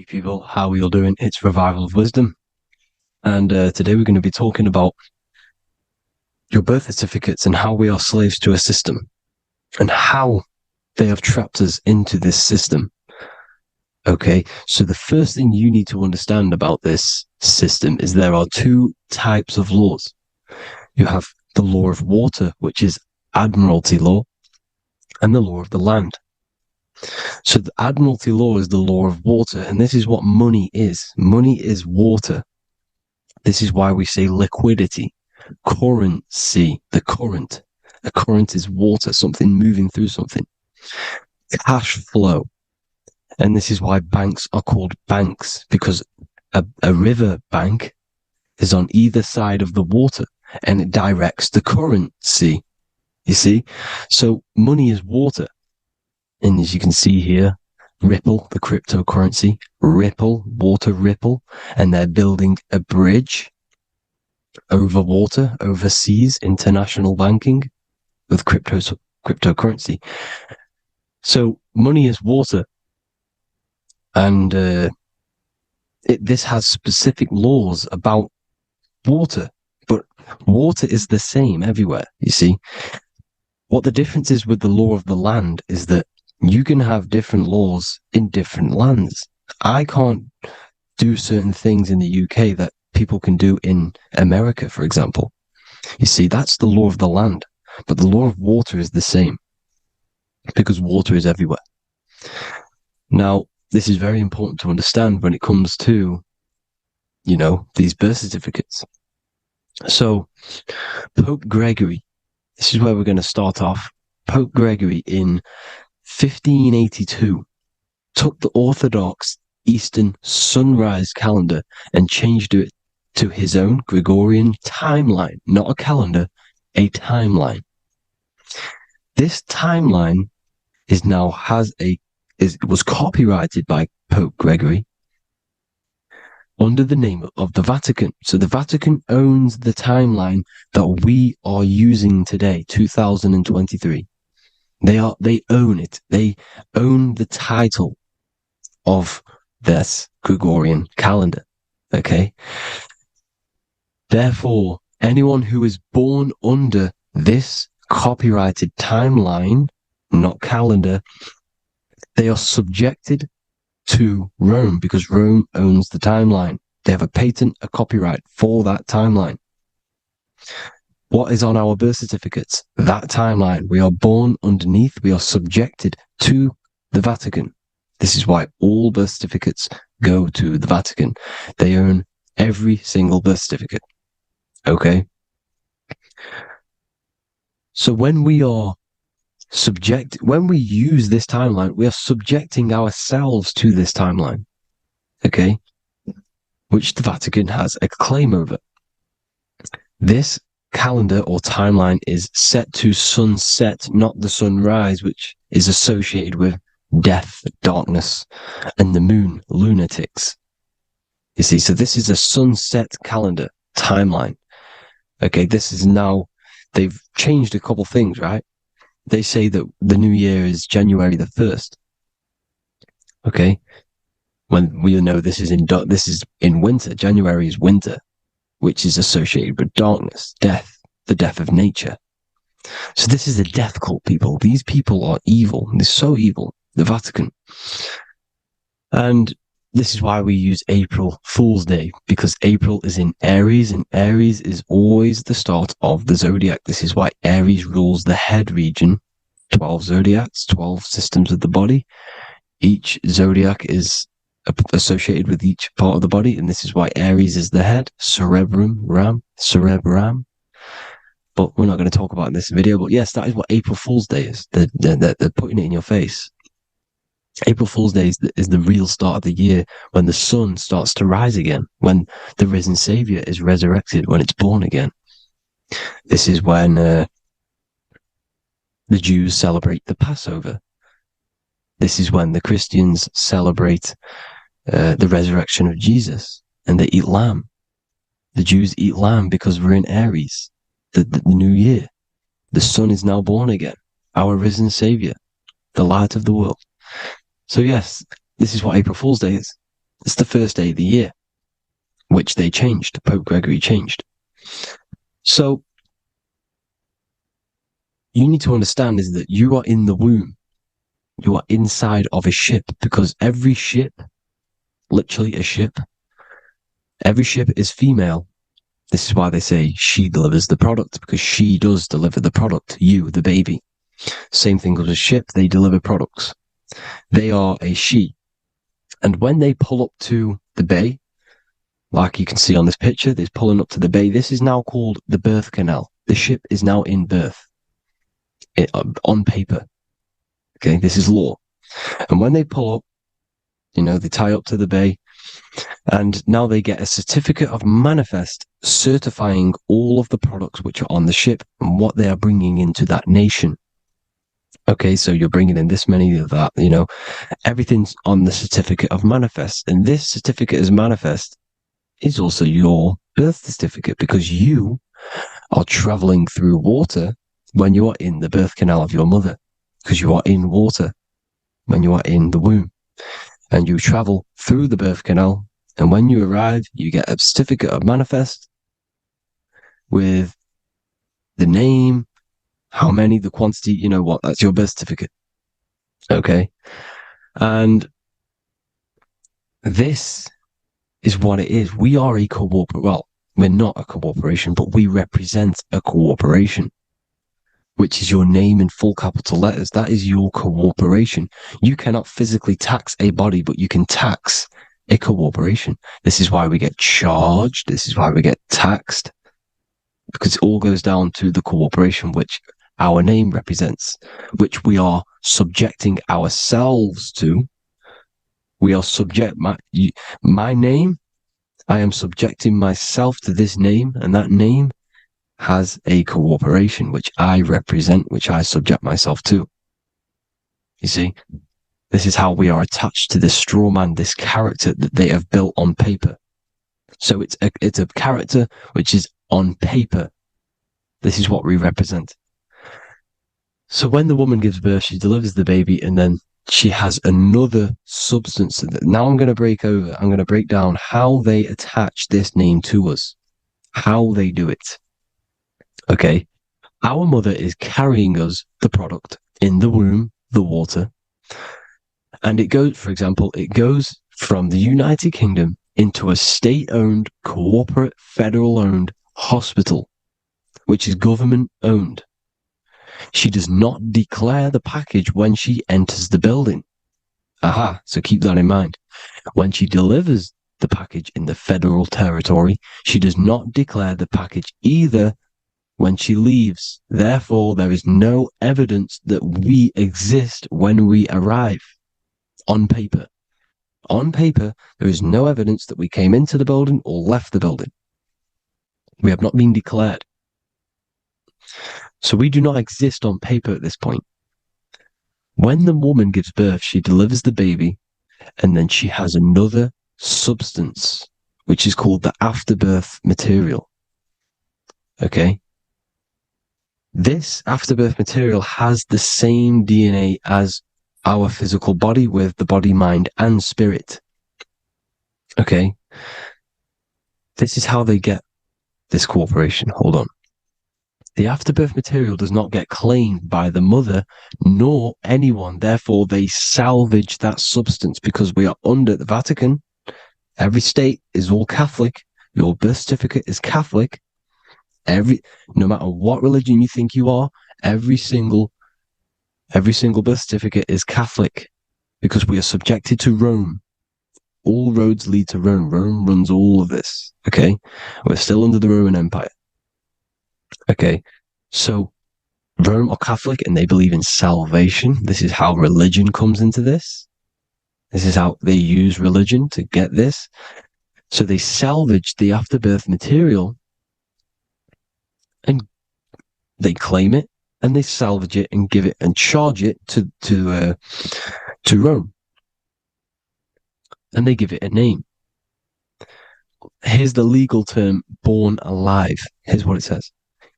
People, how are you all doing? It's Revival of Wisdom, and today we're going to be talking about your birth certificates and how we are slaves to a system and how they have trapped us into this system. Okay, so the first thing you need to understand about this system is there are two types of laws. You have the law of water, which is Admiralty law, and the law of the land. So the Admiralty law is the law of water, and this is what money is. Money is water. This is why we say liquidity, currency, the current. A current is water, something moving through something. Cash flow. And this is why banks are called banks, because a river bank is on either side of the water and it directs the currency. You see? So money is water. And as you can see here, Ripple, the cryptocurrency, Ripple, water Ripple, and they're building a bridge over water, overseas, international banking with cryptocurrency. So money is water, and this has specific laws about water, but water is the same everywhere, you see. What the difference is with the law of the land is that you can have different laws in different lands. I can't do certain things in the UK that people can do in America, for example. You see, that's the law of the land. But the law of water is the same because water is everywhere. Now, this is very important to understand when it comes to, these birth certificates. So, Pope Gregory, this is where we're going to start off. Pope Gregory in 1582 took the Orthodox Eastern sunrise calendar and changed it to his own Gregorian timeline, not a calendar, a timeline. This timeline was copyrighted by Pope Gregory under the name of the Vatican. So the Vatican owns the timeline that we are using today, 2023. They own it. They own the title of this Gregorian calendar. Okay. Therefore, anyone who is born under this copyrighted timeline, not calendar, they are subjected to Rome because Rome owns the timeline. They have a patent, a copyright for that timeline. What is on our birth certificates? That timeline. We are born underneath. We are subjected to the Vatican. This is why all birth certificates go to the Vatican. They own every single birth certificate. Okay? So when we use this timeline, we are subjecting ourselves to this timeline. Okay? Which the Vatican has a claim over. This calendar or timeline is set to sunset, not the sunrise, which is associated with death, darkness, and the moon, lunatics. You see, so this is a sunset calendar timeline. Okay, this is now, they've changed a couple things, right? They say that the new year is January the 1st. Okay, when we know this is in winter. January is winter, which is associated with darkness, death, the death of nature. So this is a death cult, people. These people are evil. They're so evil. The Vatican. And this is why we use April Fool's Day, because April is in Aries, and Aries is always the start of the zodiac. This is why Aries rules the head region. 12 zodiacs, 12 systems of the body. Each zodiac is associated with each part of the body, and this is why Aries is the head, cerebrum. But we're not going to talk about it in this video. But yes, that is what April Fool's Day is. They're putting it in your face. April Fool's Day is the real start of the year, when the sun starts to rise again, when the risen Savior is resurrected, when it's born again. This is when the Jews celebrate the Passover. This is when the Christians celebrate the resurrection of Jesus, and they eat lamb. The Jews eat lamb because we're in Aries, the new year. The sun is now born again, our risen Savior, the light of the world. So yes, this is what April Fool's Day is. It's the first day of the year, which they changed. Pope Gregory changed. So you need to understand is that you are in the womb. You are inside of a ship, because every ship, literally a ship, every ship is female. This is why they say she delivers the product, because she does deliver the product, you, the baby. Same thing with a ship, they deliver products. They are a she. And when they pull up to the bay, like you can see on this picture, they're pulling up to the bay. This is now called the birth canal. The ship is now in birth, on paper. Okay, this is law. And when they pull up, they tie up to the bay, and now they get a certificate of manifest certifying all of the products which are on the ship and what they are bringing into that nation. Okay, so you're bringing in this many of that, everything's on the certificate of manifest. And this certificate as manifest is also your birth certificate, because you are traveling through water when you are in the birth canal of your mother, because you are in water when you are in the womb, and you travel through the birth canal. And when you arrive, you get a certificate of manifest with the name, how many, the quantity, that's your birth certificate. Okay. And this is what it is. We are a we're not a corporation, but we represent a corporation, which is your name in full capital letters. That is your corporation. You cannot physically tax a body, but you can tax a corporation. This is why we get charged. This is why we get taxed, because it all goes down to the corporation, which our name represents, which we are subjecting ourselves to. We are my name. I am subjecting myself to this name, and that name has a corporation which I represent, which I subject myself to. You see, this is how we are attached to this straw man, this character that they have built on paper. So it's a character which is on paper. This is what we represent. So when the woman gives birth, she delivers the baby, and then she has another substance. Now I'm going to break down how they attach this name to us, how they do it. Okay. Our mother is carrying us the product in the womb, the water. And it goes from the United Kingdom into a state-owned, corporate, federal-owned hospital, which is government-owned. She does not declare the package when she enters the building. So keep that in mind. When she delivers the package in the federal territory, she does not declare the package either when she leaves. Therefore, there is no evidence that we exist when we arrive. On paper. On paper, there is no evidence that we came into the building or left the building. We have not been declared. So we do not exist on paper at this point. When the woman gives birth, she delivers the baby, and then she has another substance, which is called the afterbirth material. Okay? This afterbirth material has the same DNA as our physical body, with the body, mind, and spirit. Okay? This is how they get this corporation. Hold on. The afterbirth material does not get claimed by the mother nor anyone. Therefore, they salvage that substance, because we are under the Vatican. Every state is all Catholic. Your birth certificate is Catholic. No matter what religion you think you are, every single birth certificate is Catholic, because we are subjected to Rome. All roads lead to Rome. Rome runs all of this. Okay? We're still under the Roman Empire. Okay, so Rome are Catholic and they believe in salvation. This is how religion comes into this. This is how they use religion to get this. So they salvage the afterbirth material and they claim it, and they salvage it and give it and charge it to Rome. And they give it a name. Here's the legal term, born alive. Here's what it says.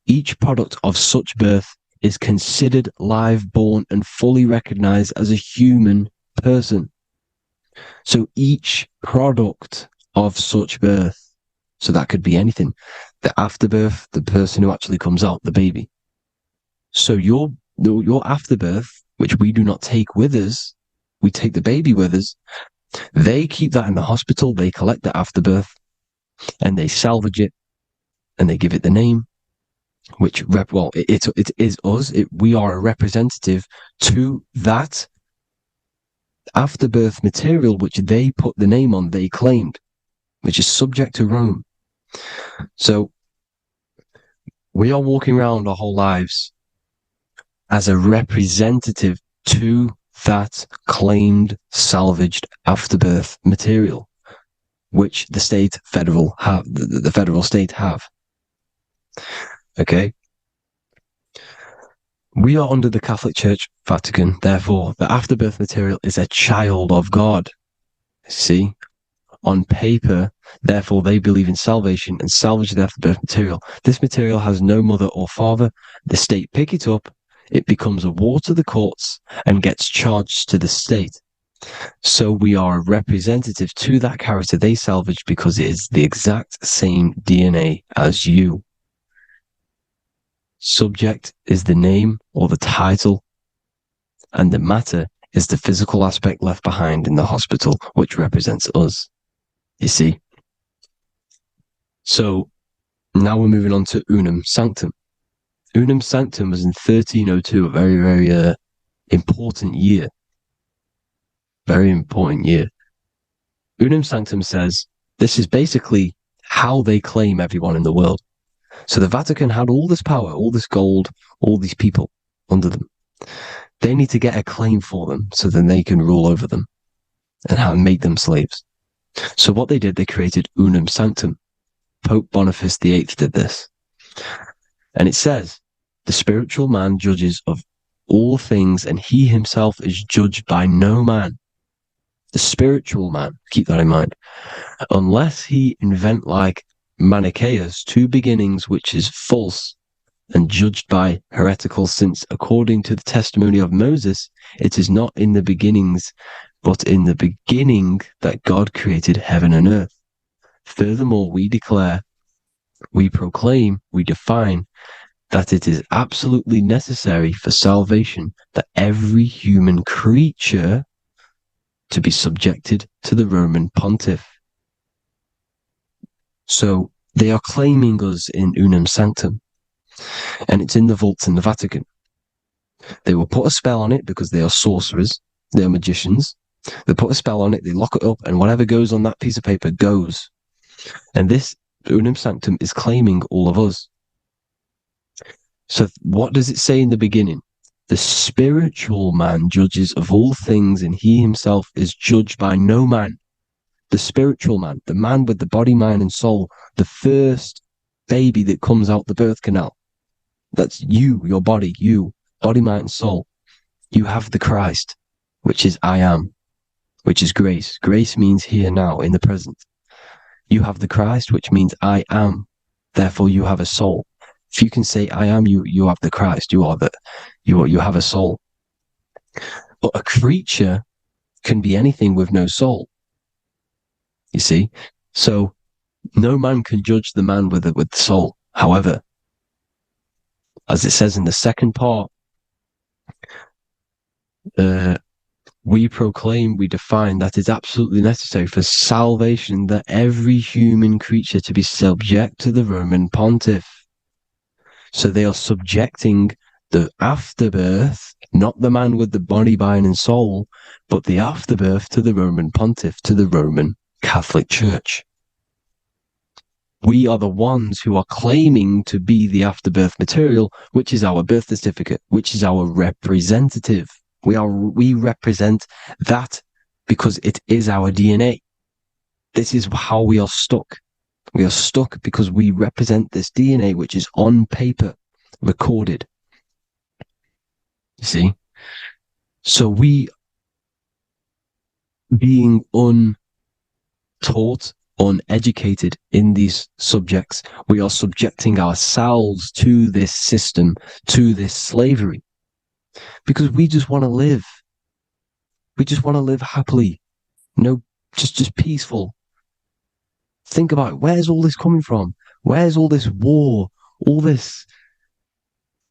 Each product of such birth is considered live, born, and fully recognized as a human person. So each product of such birth, so that could be anything, the afterbirth, the person who actually comes out, the baby. So your afterbirth, which we do not take with us, we take the baby with us. They keep that in the hospital. They collect the afterbirth and they salvage it and they give it the name, which it is us. We are a representative to that afterbirth material, which they put the name on, they claimed, which is subject to Rome. So we are walking around our whole lives as a representative to that claimed salvaged afterbirth material, which the federal state have. Okay. We are under the Catholic Church, Vatican. Therefore, the afterbirth material is a child of God. See, on paper, therefore, they believe in salvation and salvage the afterbirth material. This material has no mother or father. The state pick it up. It becomes a war to the courts and gets charged to the state. So we are a representative to that character they salvaged because it is the exact same DNA as you. Subject is the name or the title, and the matter is the physical aspect left behind in the hospital, which represents us. You see? So now we're moving on to Unam Sanctum. Unam Sanctum was in 1302, a very, very important year. Very important year. Unam Sanctum says this is basically how they claim everyone in the world. So the Vatican had all this power, all this gold, all these people under them. They need to get a claim for them so then they can rule over them and make them slaves. So what they did, they created Unam Sanctum. Pope Boniface VIII did this. And it says, the spiritual man judges of all things, and he himself is judged by no man. The spiritual man, keep that in mind, unless he invent like Manichaeus, two beginnings, which is false and judged by heretical, since according to the testimony of Moses, it is not in the beginnings, but in the beginning that God created heaven and earth. Furthermore, we declare, we proclaim, we define that it is absolutely necessary for salvation that every human creature to be subjected to the Roman pontiff. So they are claiming us in Unam Sanctum, and it's in the vaults in the Vatican. They will put a spell on it because they are sorcerers, they are magicians. They put a spell on it, they lock it up, and whatever goes on that piece of paper goes. And this Unam Sanctum is claiming all of us. So what does it say in the beginning? The spiritual man judges of all things, and he himself is judged by no man. The spiritual man, the man with the body, mind, and soul, the first baby that comes out the birth canal. That's you, your body, you, body, mind, and soul. You have the Christ, which is I am, which is grace. Grace means here, now, in the present. You have the Christ, which means I am. Therefore, you have a soul. If you can say I am, you have the Christ. You have a soul. But a creature can be anything with no soul. You see, so no man can judge the man with the soul. However, as it says in the second part, we proclaim, we define that it's absolutely necessary for salvation that every human creature to be subject to the Roman pontiff. So they are subjecting the afterbirth, not the man with the body, mind, and soul, but the afterbirth to the Roman pontiff, to the Roman Catholic Church. We are the ones who are claiming to be the afterbirth material, which is our birth certificate, which is our representative. We represent that because it is our DNA. This is how we are stuck. We are stuck because we represent this DNA, which is on paper, recorded. You see? So we, being untaught, uneducated in these subjects, we are subjecting ourselves to this system, to this slavery, because we just want to live. We just want to live happily. No, just peaceful. Think about it. Where's all this coming from? Where's all this war, all this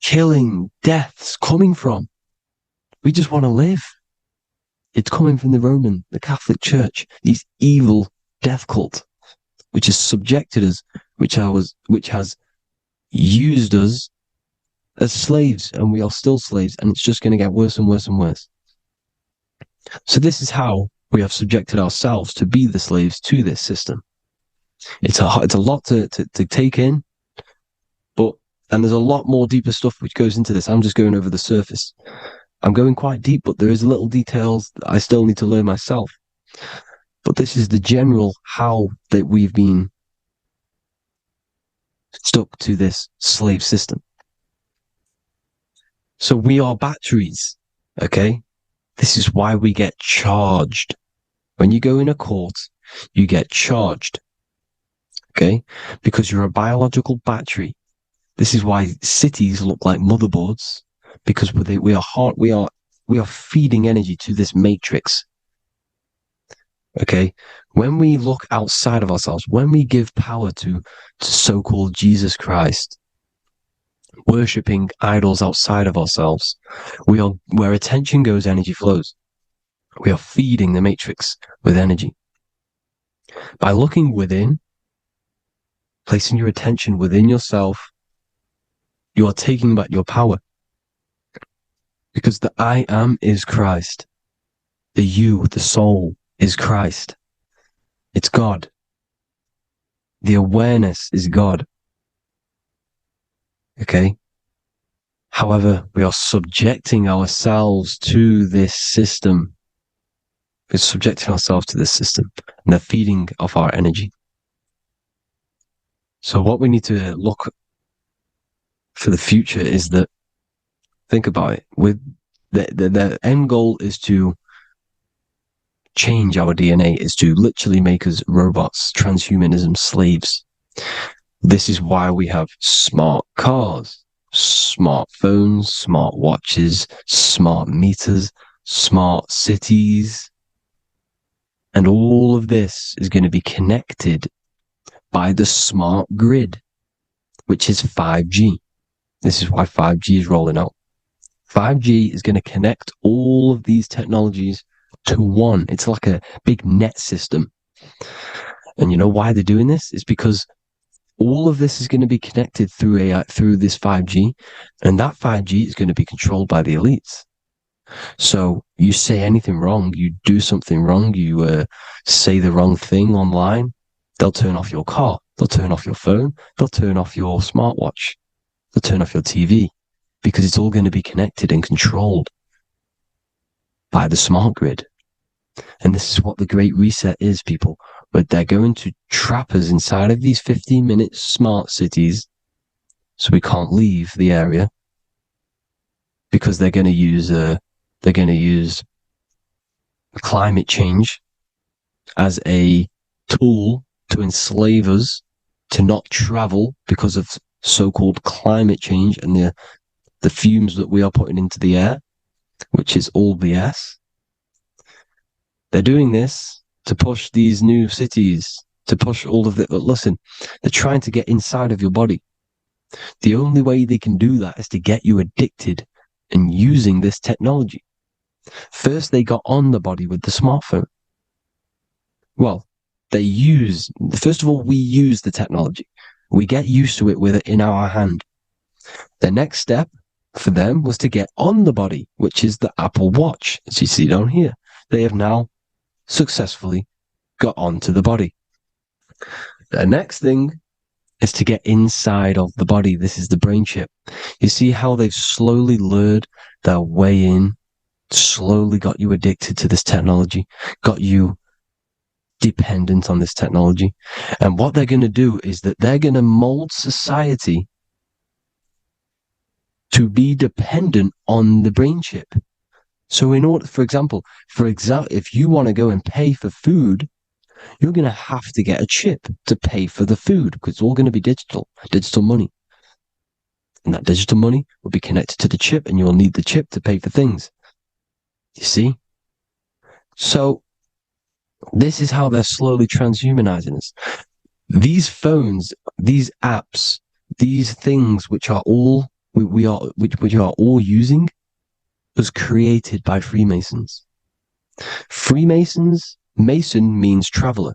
killing, deaths coming from? We just want to live. It's coming from the Catholic Church, these evil death cult, which has subjected us, which has used us as slaves, and we are still slaves, and it's just going to get worse and worse and worse. So this is how we have subjected ourselves to be the slaves to this system. It's a lot to take in, and there's a lot more deeper stuff which goes into this. I'm just going over the surface. I'm going quite deep, but there is little details that I still need to learn myself. But this is the general how that we've been stuck to this slave system. So we are batteries, okay? This is why we get charged. When you go in a court, you get charged, okay? Because you're a biological battery. This is why cities look like motherboards, because we are feeding energy to this matrix. Okay, when we look outside of ourselves, when we give power to so-called Jesus Christ, worshipping idols outside of ourselves, where attention goes, energy flows. We are feeding the matrix with energy. By looking within, placing your attention within yourself, you are taking back your power. Because the I am is Christ. The you, the soul, is Christ. It's God. The awareness is God. Okay? However, we are subjecting ourselves to this system. We're subjecting ourselves to this system and the feeding of our energy. So what we need to look for the future is that, think about it, with the end goal is to change our DNA, is to literally make us robots, transhumanism, slaves. This is why we have smart cars, smartphones, smart watches, smart meters, smart cities. And all of this is going to be connected by the smart grid, which is 5G. This is why 5G is rolling out. 5G is going to connect all of these technologies to one. It's like a big net system. And you know why they're doing this? It's because all of this is going to be connected through this 5G, and that 5G is going to be controlled by the elites. So you say anything wrong, you do something wrong, you say the wrong thing online, they'll turn off your car, they'll turn off your phone, they'll turn off your smartwatch, they'll turn off your TV, because it's all going to be connected and controlled by the smart grid. And this is what the Great Reset is, people. But they're going to trap us inside of these 15-minute smart cities, so we can't leave the area, because they're going to use climate change as a tool to enslave us to not travel because of so-called climate change and the fumes that we are putting into the air, which is all BS. They're doing this to push these new cities, to push all of it. But listen, they're trying to get inside of your body. The only way they can do that is to get you addicted and using this technology. First, they got on the body with the smartphone. Well, first of all, we use the technology. We get used to it with it in our hand. The next step for them was to get on the body, which is the Apple Watch, as you see down here. They have now successfully got onto the body. The next thing is to get inside of the body. This is the brain chip. You see how they've slowly lured their way in, slowly got you addicted to this technology, got you dependent on this technology. And what they're going to do is that they're going to mold society to be dependent on the brain chip. So in order, for example, if you want to go and pay for food, you're going to have to get a chip to pay for the food, because it's all going to be digital money. And that digital money will be connected to the chip, and you'll need the chip to pay for things. You see? So This is how they're slowly transhumanizing us. These phones, these apps, these things which are all which are all using was created by Freemasons. Freemasons, Mason means traveler,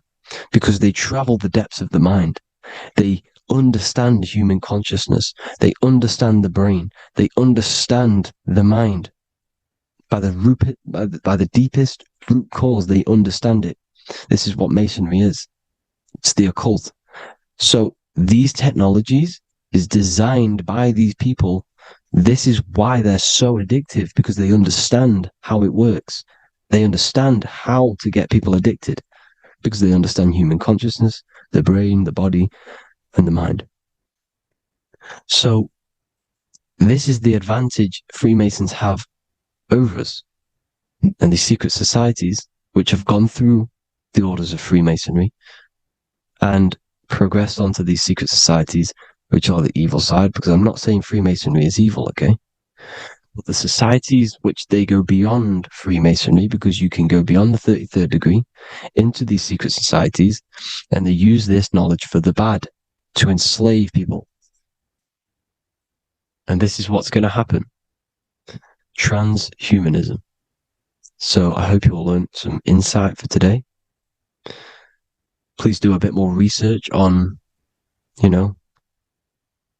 because they travel the depths of the mind. They understand human consciousness. They understand the brain. They understand the mind. By the deepest root cause, they understand it. This is what Masonry is. It's the occult. So these technologies is designed by these people. This is why they're so addictive, because they understand how it works. They understand how to get people addicted, because they understand human consciousness, the brain, the body, and the mind. So this is the advantage Freemasons have over us. And these secret societies, which have gone through the orders of Freemasonry and progressed onto these secret societies, which are the evil side, because I'm not saying Freemasonry is evil, okay? But the societies which they go beyond Freemasonry, because you can go beyond the 33rd degree into these secret societies, and they use this knowledge for the bad, to enslave people. And this is what's going to happen. Transhumanism. So I hope you all learned some insight for today. Please do a bit more research on, the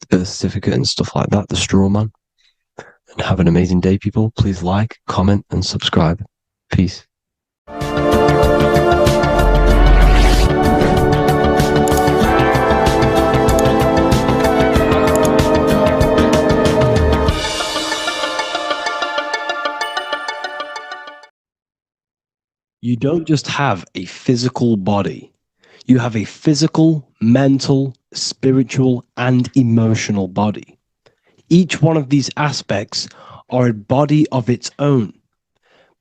birth certificate and stuff like that, the straw man. And have an amazing day, people. Please like, comment, and subscribe. Peace. You don't just have a physical body. You have a physical, mental, spiritual, and emotional body. Each one of these aspects are a body of its own.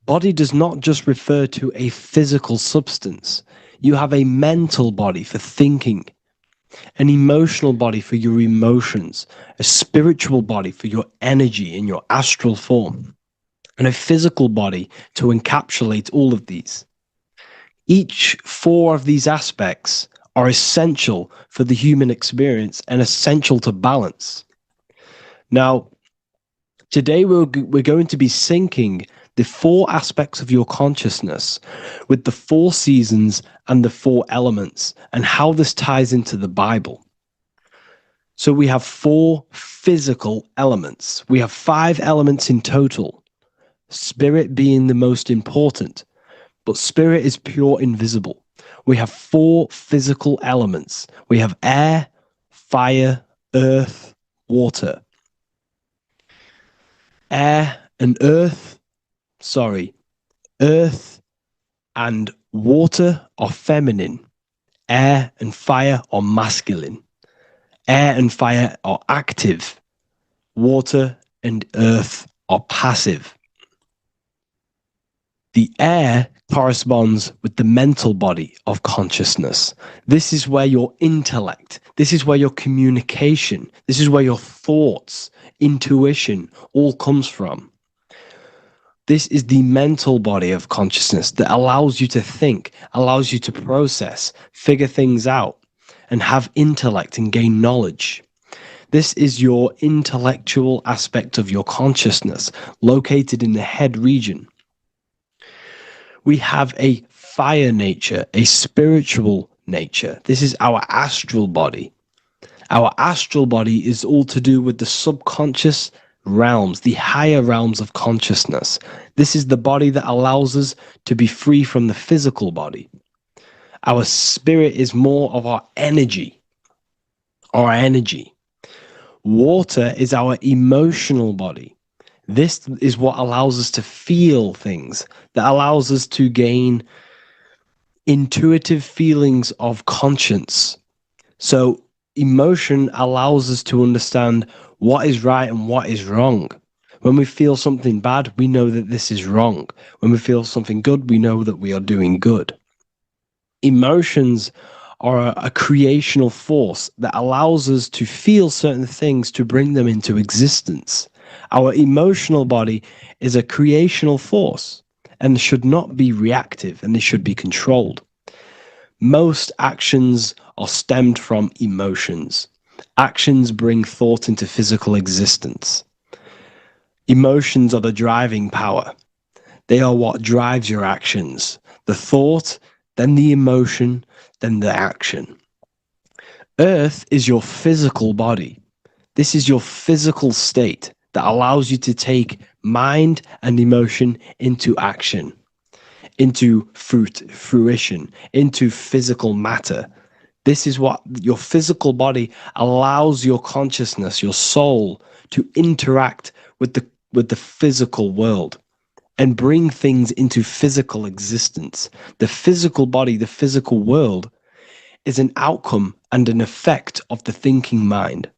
Body does not just refer to a physical substance. You have a mental body for thinking, an emotional body for your emotions, a spiritual body for your energy in your astral form, and a physical body to encapsulate all of these. Each four of these aspects are essential for the human experience and essential to balance. Now, today we're going to be syncing the four aspects of your consciousness with the four seasons and the four elements, and how this ties into the Bible. So we have four physical elements. We have 5 elements in total, spirit being the most important, but spirit is pure invisible. We have 4 physical elements. We have air, fire, earth, water. Earth and water are feminine. Air and fire are masculine. Air and fire are active. Water and earth are passive. The air corresponds with the mental body of consciousness. This is where your intellect, this is where your communication, this is where your thoughts, intuition all comes from. This is the mental body of consciousness that allows you to think, allows you to process, figure things out, and have intellect and gain knowledge. This is your intellectual aspect of your consciousness, located in the head region. We have a fire nature, a spiritual nature. This is our astral body. Our astral body is all to do with the subconscious realms, the higher realms of consciousness. This is the body that allows us to be free from the physical body. Our spirit is more of our energy. Water is our emotional body. This is what allows us to feel things, that allows us to gain intuitive feelings of conscience. So emotion allows us to understand what is right and what is wrong. When we feel something bad, we know that this is wrong. When we feel something good, we know that we are doing good. Emotions are a creational force that allows us to feel certain things to bring them into existence. Our emotional body is a creational force, and should not be reactive, and they should be controlled. Most actions are stemmed from emotions. Actions bring thought into physical existence. Emotions are the driving power. They are what drives your actions. The thought, then the emotion, then the action. Earth is your physical body. This is your physical state that allows you to take mind and emotion into action, into fruition, into physical matter. This is what your physical body allows your consciousness, your soul, to interact with the physical world and bring things into physical existence. The physical body, the physical world, is an outcome and an effect of the thinking mind.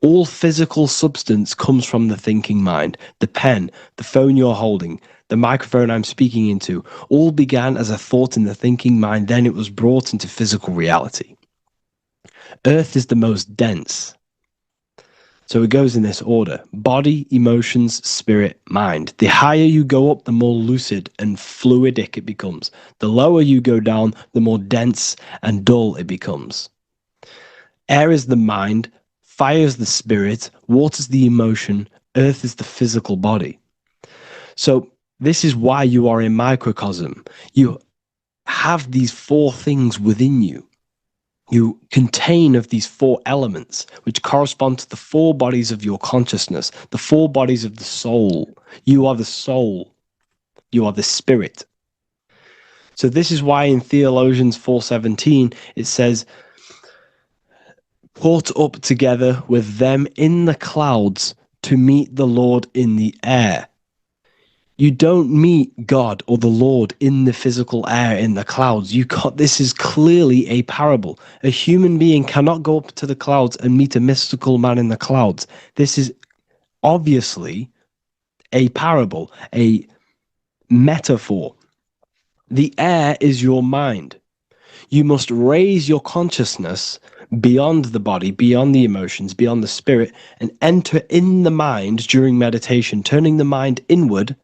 All physical substance comes from the thinking mind. The pen, the phone you're holding, the microphone I'm speaking into, all began as a thought in the thinking mind, then it was brought into physical reality. Earth is the most dense. So it goes in this order: body, emotions, spirit, mind. The higher you go up, the more lucid and fluidic it becomes. The lower you go down, the more dense and dull it becomes. Air is the mind, fire is the spirit, water is the emotion, earth is the physical body. So this is why you are a microcosm. You have these four things within you. You contain of these four elements, which correspond to the four bodies of your consciousness, the four bodies of the soul. You are the soul. You are the spirit. So this is why in Theologians 4:17 it says, "Caught up together with them in the clouds to meet the Lord in the air." You don't meet God or the Lord in the physical air, in the clouds. This is clearly a parable. A human being cannot go up to the clouds and meet a mystical man in the clouds. This is obviously a parable, a metaphor. The air is your mind. You must raise your consciousness beyond the body, beyond the emotions, beyond the spirit, and enter in the mind during meditation, turning the mind inward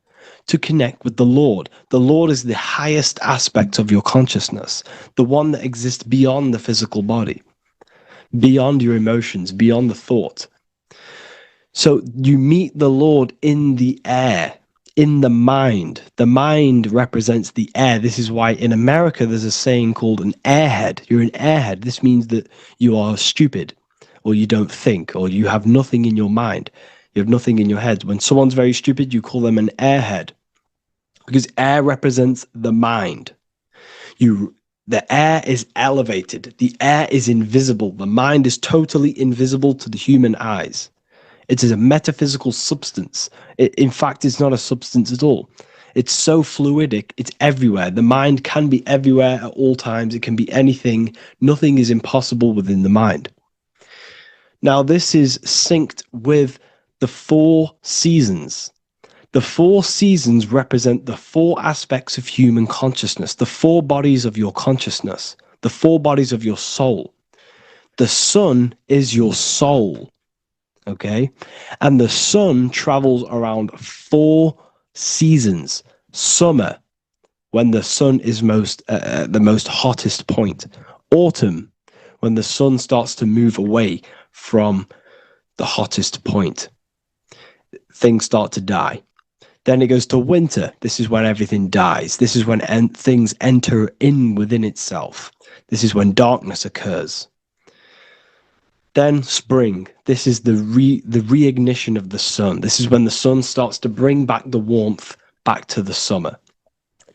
to connect with the Lord. The Lord is the highest aspect of your consciousness, the one that exists beyond the physical body, beyond your emotions, beyond the thought. So you meet the Lord in the air, in the mind. The mind represents the air. This is why in America there's a saying called an airhead. You're an airhead. This means that you are stupid, or you don't think, or you have nothing in your mind. You have nothing in your head. When someone's very stupid, you call them an airhead, because air represents the mind. The air is elevated. The air is invisible. The mind is totally invisible to the human eyes. It is a metaphysical substance. In fact, it's not a substance at all. It's so fluidic. It's everywhere. The mind can be everywhere at all times. It can be anything. Nothing is impossible within the mind. Now, this is synced with the four seasons. The four seasons represent the four aspects of human consciousness, the four bodies of your consciousness, the four bodies of your soul. The sun is your soul, okay? And the sun travels around four seasons. Summer, when the sun is the most hottest point. Autumn, when the sun starts to move away from the hottest point. Things start to die. Then it goes to winter. This is when everything dies. This is when things enter in within itself. This is when darkness occurs. Then spring. This is the reignition of the sun. This is when the sun starts to bring back the warmth back to the summer.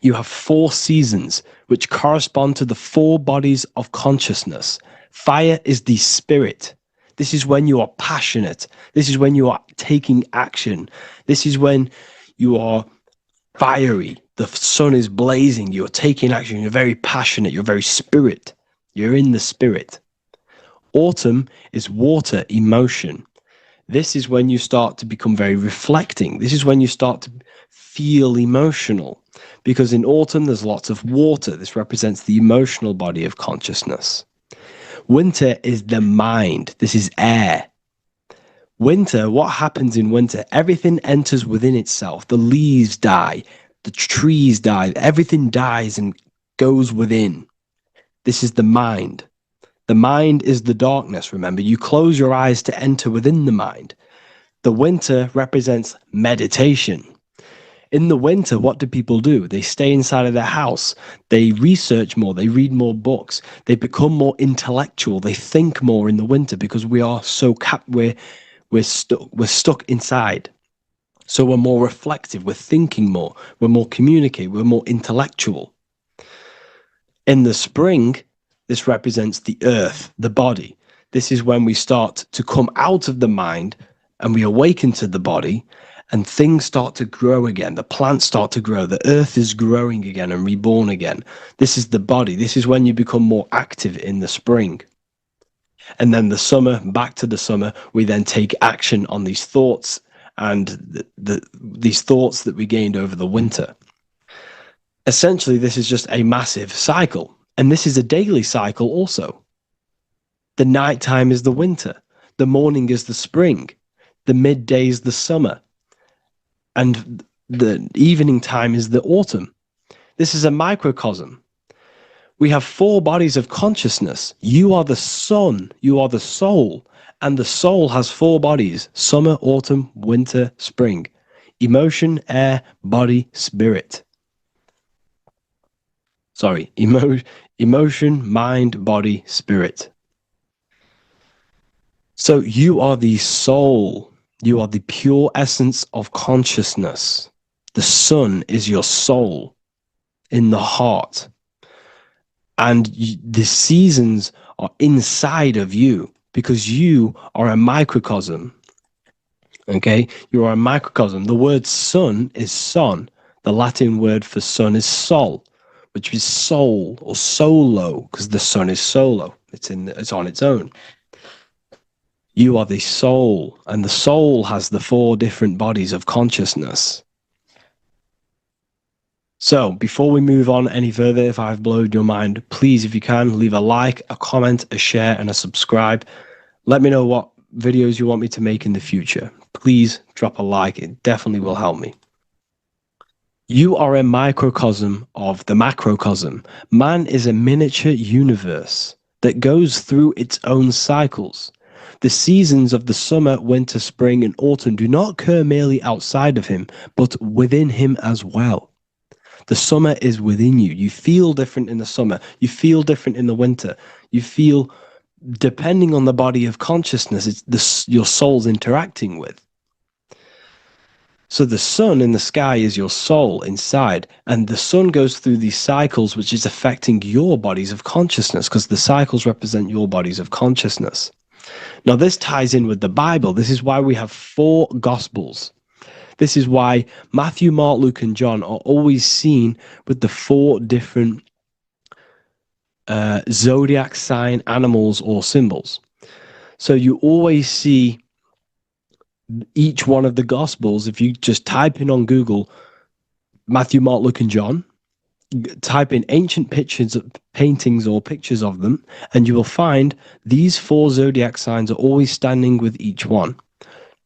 You have four seasons which correspond to the four bodies of consciousness. Fire is the spirit. This is when you are passionate. This is when you are taking action. This is when you are fiery. The sun is blazing. You're taking action. You're very passionate. You're very spirit. You're in the spirit. Autumn is water, emotion. This is when you start to become very reflecting. This is when you start to feel emotional. Because in autumn, there's lots of water. This represents the emotional body of consciousness. Winter is the mind. This is air. Winter, what happens in winter? Everything enters within itself. The leaves die. The trees die. Everything dies and goes within. This is the mind. The mind is the darkness, remember. You close your eyes to enter within the mind. The winter represents meditation. In the winter, what do people do? They stay inside of their house. They research more. They read more books. They become more intellectual. They think more in the winter because we are so we're stuck inside. So we're more reflective. We're thinking more. We're more communicative. We're more intellectual. In the spring, this represents the earth, the body. This is when we start to come out of the mind and we awaken to the body, and things start to grow again. The plants start to grow. The earth is growing again and reborn again. This is the body. This is when you become more active in the spring. And then the summer, back to the summer, we then take action on these thoughts and these thoughts that we gained over the winter. Essentially, this is just a massive cycle. And this is a daily cycle also. The nighttime is the winter. The morning is the spring. The midday is the summer. And the evening time is the autumn. This is a microcosm. We have 4 bodies of consciousness. You are the sun. You are the soul. And the soul has 4 bodies: summer, autumn, winter, spring. Emotion, air, body, spirit. Sorry, emotion, mind, body, spirit. So you are the soul. You are the pure essence of consciousness. The sun is your soul in the heart. And the seasons are inside of you because you are a microcosm. Okay? You are a microcosm. The word sun is son. The Latin word for sun is sol, which is soul or solo, because the sun is solo. It's on its own. You are the soul, and the soul has the 4 different bodies of consciousness. So, before we move on any further, if I've blown your mind, please, if you can, leave a like, a comment, a share, and a subscribe. Let me know what videos you want me to make in the future. Please drop a like. It definitely will help me. You are a microcosm of the macrocosm. Man is a miniature universe that goes through its own cycles. The seasons of the summer, winter, spring, and autumn do not occur merely outside of him, but within him as well. The summer is within you. You feel different in the summer. You feel different in the winter. You feel, depending on the body of consciousness, it's your soul's interacting with. So the sun in the sky is your soul inside, and the sun goes through these cycles, which is affecting your bodies of consciousness, because the cycles represent your bodies of consciousness. Now, this ties in with the Bible. This is why we have 4 Gospels. This is why Matthew, Mark, Luke, and John are always seen with the 4 different zodiac sign animals or symbols. So you always see each one of the Gospels. If you just type in on Google Matthew, Mark, Luke, and John, type in ancient paintings or pictures of them, and you will find these 4 zodiac signs are always standing with each one.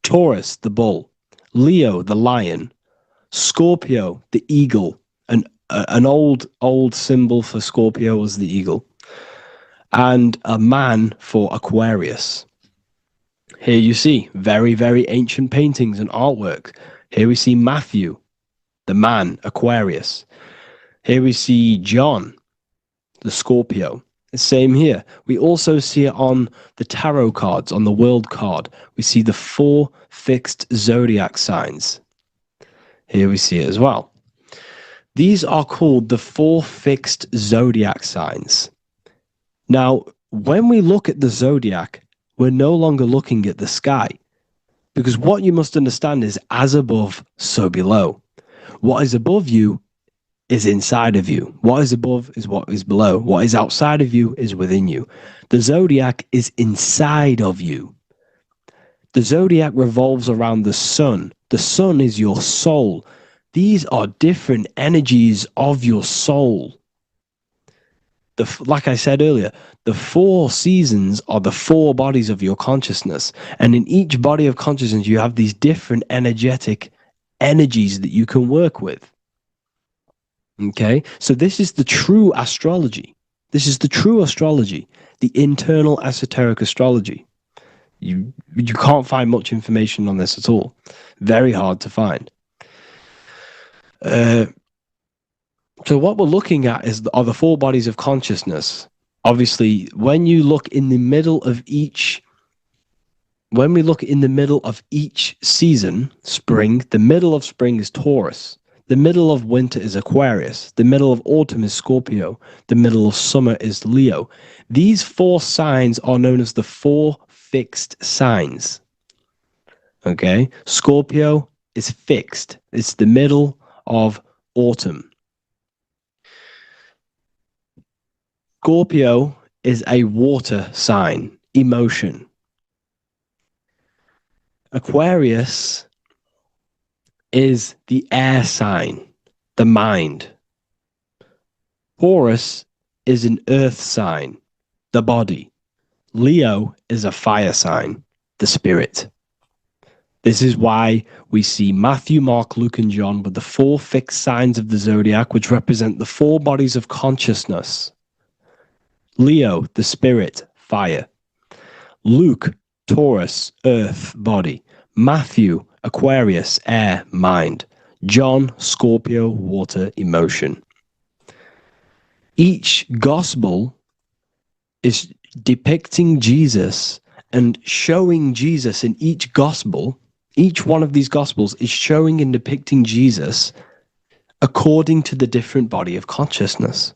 Taurus, the bull; Leo, the lion; Scorpio, the eagle. An old symbol for Scorpio was the eagle, and a man for Aquarius. Here you see very, very ancient paintings and artwork. Here we see Matthew, the man, Aquarius. Here we see John, the Scorpio. The same here. We also see it on the tarot cards, on the world card. We see the 4 fixed zodiac signs. Here we see it as well. These are called the 4 fixed zodiac signs. Now, when we look at the zodiac, we're no longer looking at the sky, because what you must understand is as above, so below. What is above you is inside of you. What is above is what is below. What is outside of you is within you. The zodiac is inside of you. The zodiac revolves around the sun. The sun is your soul. These are different energies of your soul. Like I said earlier, the 4 seasons are the 4 bodies of your consciousness. And in each body of consciousness, you have these different energetic energies that you can work with. Okay, so this is the true astrology. This is the true astrology, the internal esoteric astrology. You can't find much information on this at all. Very hard to find. So what we're looking at are the four bodies of consciousness. Obviously, when you look in the middle of each, when we look in the middle of each season, spring, the middle of spring is Taurus. The middle of winter is Aquarius. The middle of autumn is Scorpio. The middle of summer is Leo. These four signs are known as the four fixed signs. Okay? Scorpio is fixed. It's the middle of autumn. Scorpio is a water sign, emotion. Aquarius is the air sign, the mind. Taurus is an earth sign, the body. Leo is a fire sign, the spirit. This is why we see Matthew, Mark, Luke, and John with the four fixed signs of the zodiac, which represent the four bodies of consciousness. Leo, the spirit, fire. Luke, Taurus, earth, body. Matthew, Aquarius, air, mind. John, Scorpio, water, emotion. Each gospel is depicting Jesus and showing Jesus in each gospel. Each one of these gospels is showing and depicting Jesus according to the different body of consciousness.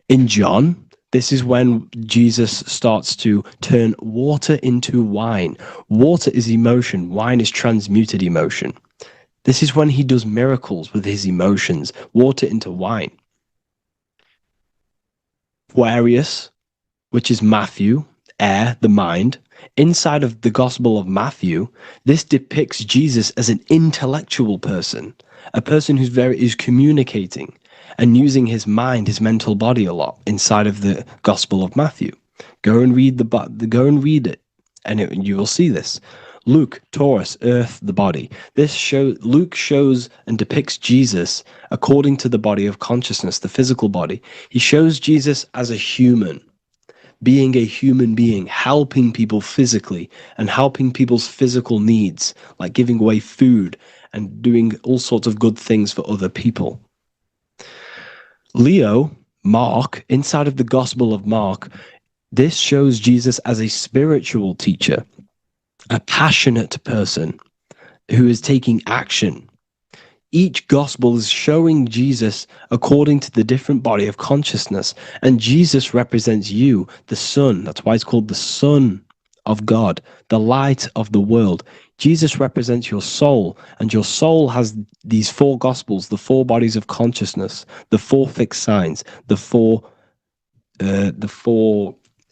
In John, this is when Jesus starts to turn water into wine. Water is emotion. Wine is transmuted emotion. This is when he does miracles with his emotions, water into wine. Aquarius, which is Matthew, air, the mind. Inside of the Gospel of Matthew, this depicts Jesus as an intellectual person, a person who's communicating and using his mind, his mental body a lot inside of the Gospel of Matthew. Go and read it, and you will see this. Luke, Taurus, earth, the body. Luke shows and depicts Jesus according to the body of consciousness, the physical body. He shows Jesus as a human, being a human being, helping people physically and helping people's physical needs, like giving away food and doing all sorts of good things for other people. Leo, Mark, inside of the Gospel of Mark, this shows Jesus as a spiritual teacher, a passionate person who is taking action. Each gospel is showing Jesus according to the different body of consciousness, and Jesus represents you, the sun. That's why it's called the Son of God, the light of the world. Jesus represents your soul, and your soul has these four gospels, the four bodies of consciousness, the four fixed signs, the four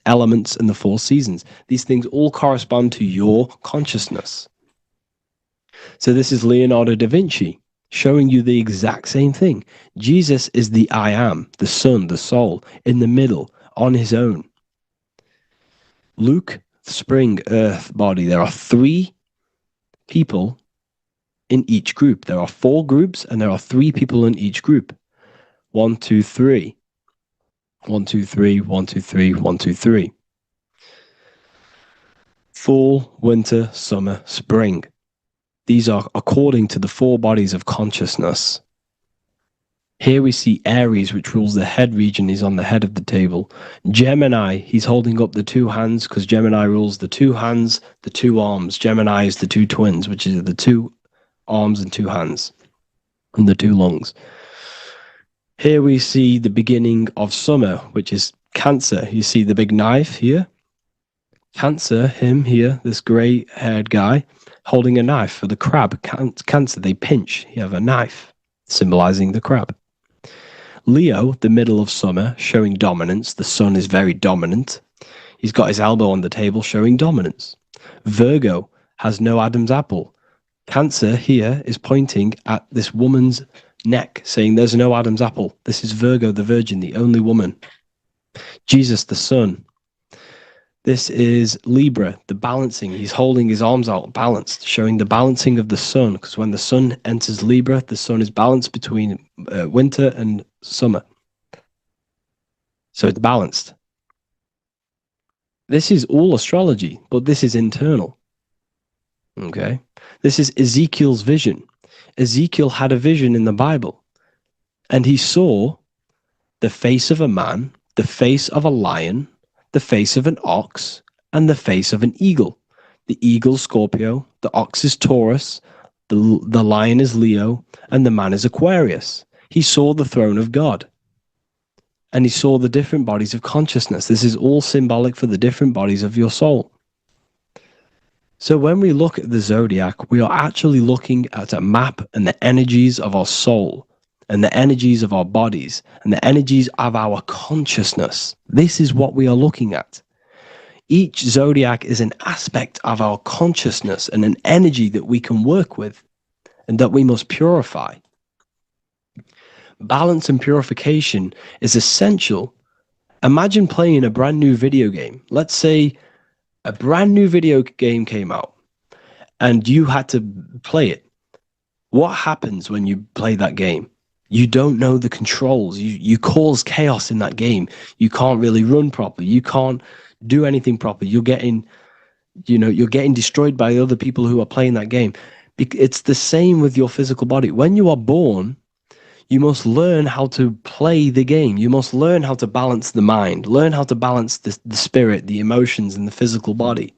elements, and the four seasons. These things all correspond to your consciousness. So this is Leonardo da Vinci showing you the exact same thing. Jesus is the I am, the sun, the soul, in the middle, on his own. Luke, spring, earth, body. There are three people in each group. There are four groups, and there are three people in each group. 1, 2, 3. 1, 2, 3, 1, 2, 3, 1, 2, 3. Fall, winter, summer, spring. These are according to the four bodies of consciousness. Here we see Aries, which rules the head region. He's on the head of the table. Gemini, he's holding up the two hands because Gemini rules the two hands, the two arms. Gemini is the two twins, which is the two arms and two hands, and the two lungs. Here we see the beginning of summer, which is Cancer. You see the big knife here. Cancer, him here, this grey-haired guy, holding a knife for the crab. Cancer, they pinch. You have a knife, symbolizing the crab. Leo, the middle of summer, showing dominance. The sun is very dominant. He's got his elbow on the table, showing dominance. Virgo has no Adam's apple. Cancer here is pointing at this woman's neck, saying there's no Adam's apple. This is Virgo, the virgin, the only woman. Jesus, the sun. This is Libra, the balancing. He's holding his arms out, balanced, showing the balancing of the sun. Because when the sun enters Libra, the sun is balanced between winter and summer. So it's balanced. This is all astrology, but this is internal. Okay. This is Ezekiel's vision. Ezekiel had a vision in the Bible, and he saw the face of a man, the face of a lion, the face of an ox, and the face of an eagle. The eagle, Scorpio, the ox is Taurus, the lion is Leo, and the man is Aquarius. He saw the throne of God, and he saw the different bodies of consciousness. This is all symbolic for the different bodies of your soul. So when we look at the zodiac, we are actually looking at a map and the energies of our soul, and the energies of our bodies, and the energies of our consciousness. This is what we are looking at. Each zodiac is an aspect of our consciousness and an energy that we can work with and that we must purify. Balance and purification is essential. Imagine playing a brand new video game. Let's say a brand new video game came out and you had to play it. What happens when you play that game? You don't know the controls. You cause chaos in that game. You can't really run properly. You can't do anything properly. You're getting destroyed by other people who are playing that game. It's the same with your physical body. When you are born, you must learn how to play the game. You must learn how to balance the mind, learn how to balance the spirit, the emotions, and the physical body.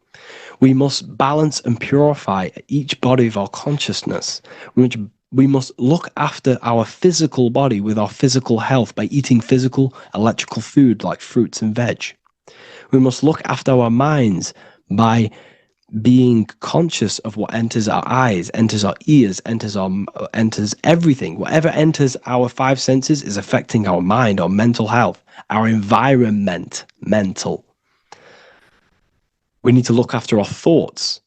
We must balance and purify each body of our consciousness, which we must look after our physical body with our physical health by eating physical, electrical food like fruits and veg. We must look after our minds by being conscious of what enters our eyes, enters our ears, enters everything. Whatever enters our five senses is affecting our mind, our mental health, our environment, mental. We need to look after our thoughts.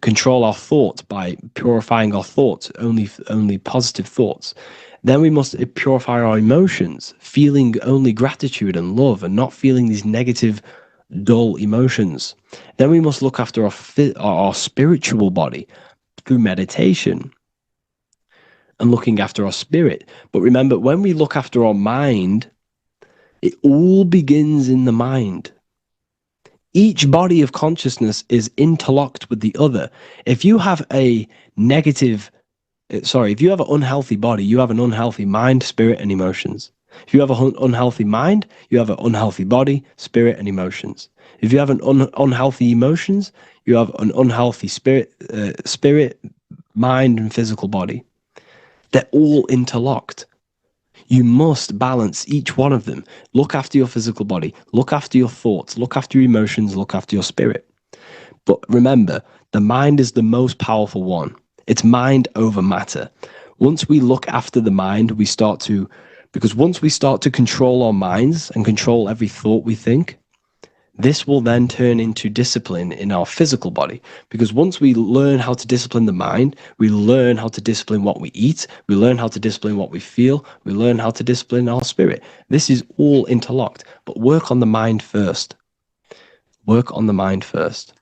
Control our thoughts by purifying our thoughts, only positive thoughts. Then we must purify our emotions, feeling only gratitude and love and not feeling these negative, dull emotions. Then we must look after our spiritual body through meditation and looking after our spirit. But remember, when we look after our mind, it all begins in the mind. Each body of consciousness is interlocked with the other. If you have an unhealthy body, you have an unhealthy mind, spirit, and emotions. If you have an unhealthy mind, you have an unhealthy body, spirit, and emotions. If you have an unhealthy emotions, you have an unhealthy spirit, mind, and physical body. They're all interlocked. You must balance each one of them. Look after your physical body. Look after your thoughts. Look after your emotions. Look after your spirit. But remember, the mind is the most powerful one. It's mind over matter. Once we look after the mind, because once we start to control our minds and control every thought we think, this will then turn into discipline in our physical body. Because once we learn how to discipline the mind, we learn how to discipline what we eat, we learn how to discipline what we feel, we learn how to discipline our spirit. This is all interlocked, but work on the mind first. Work on the mind first.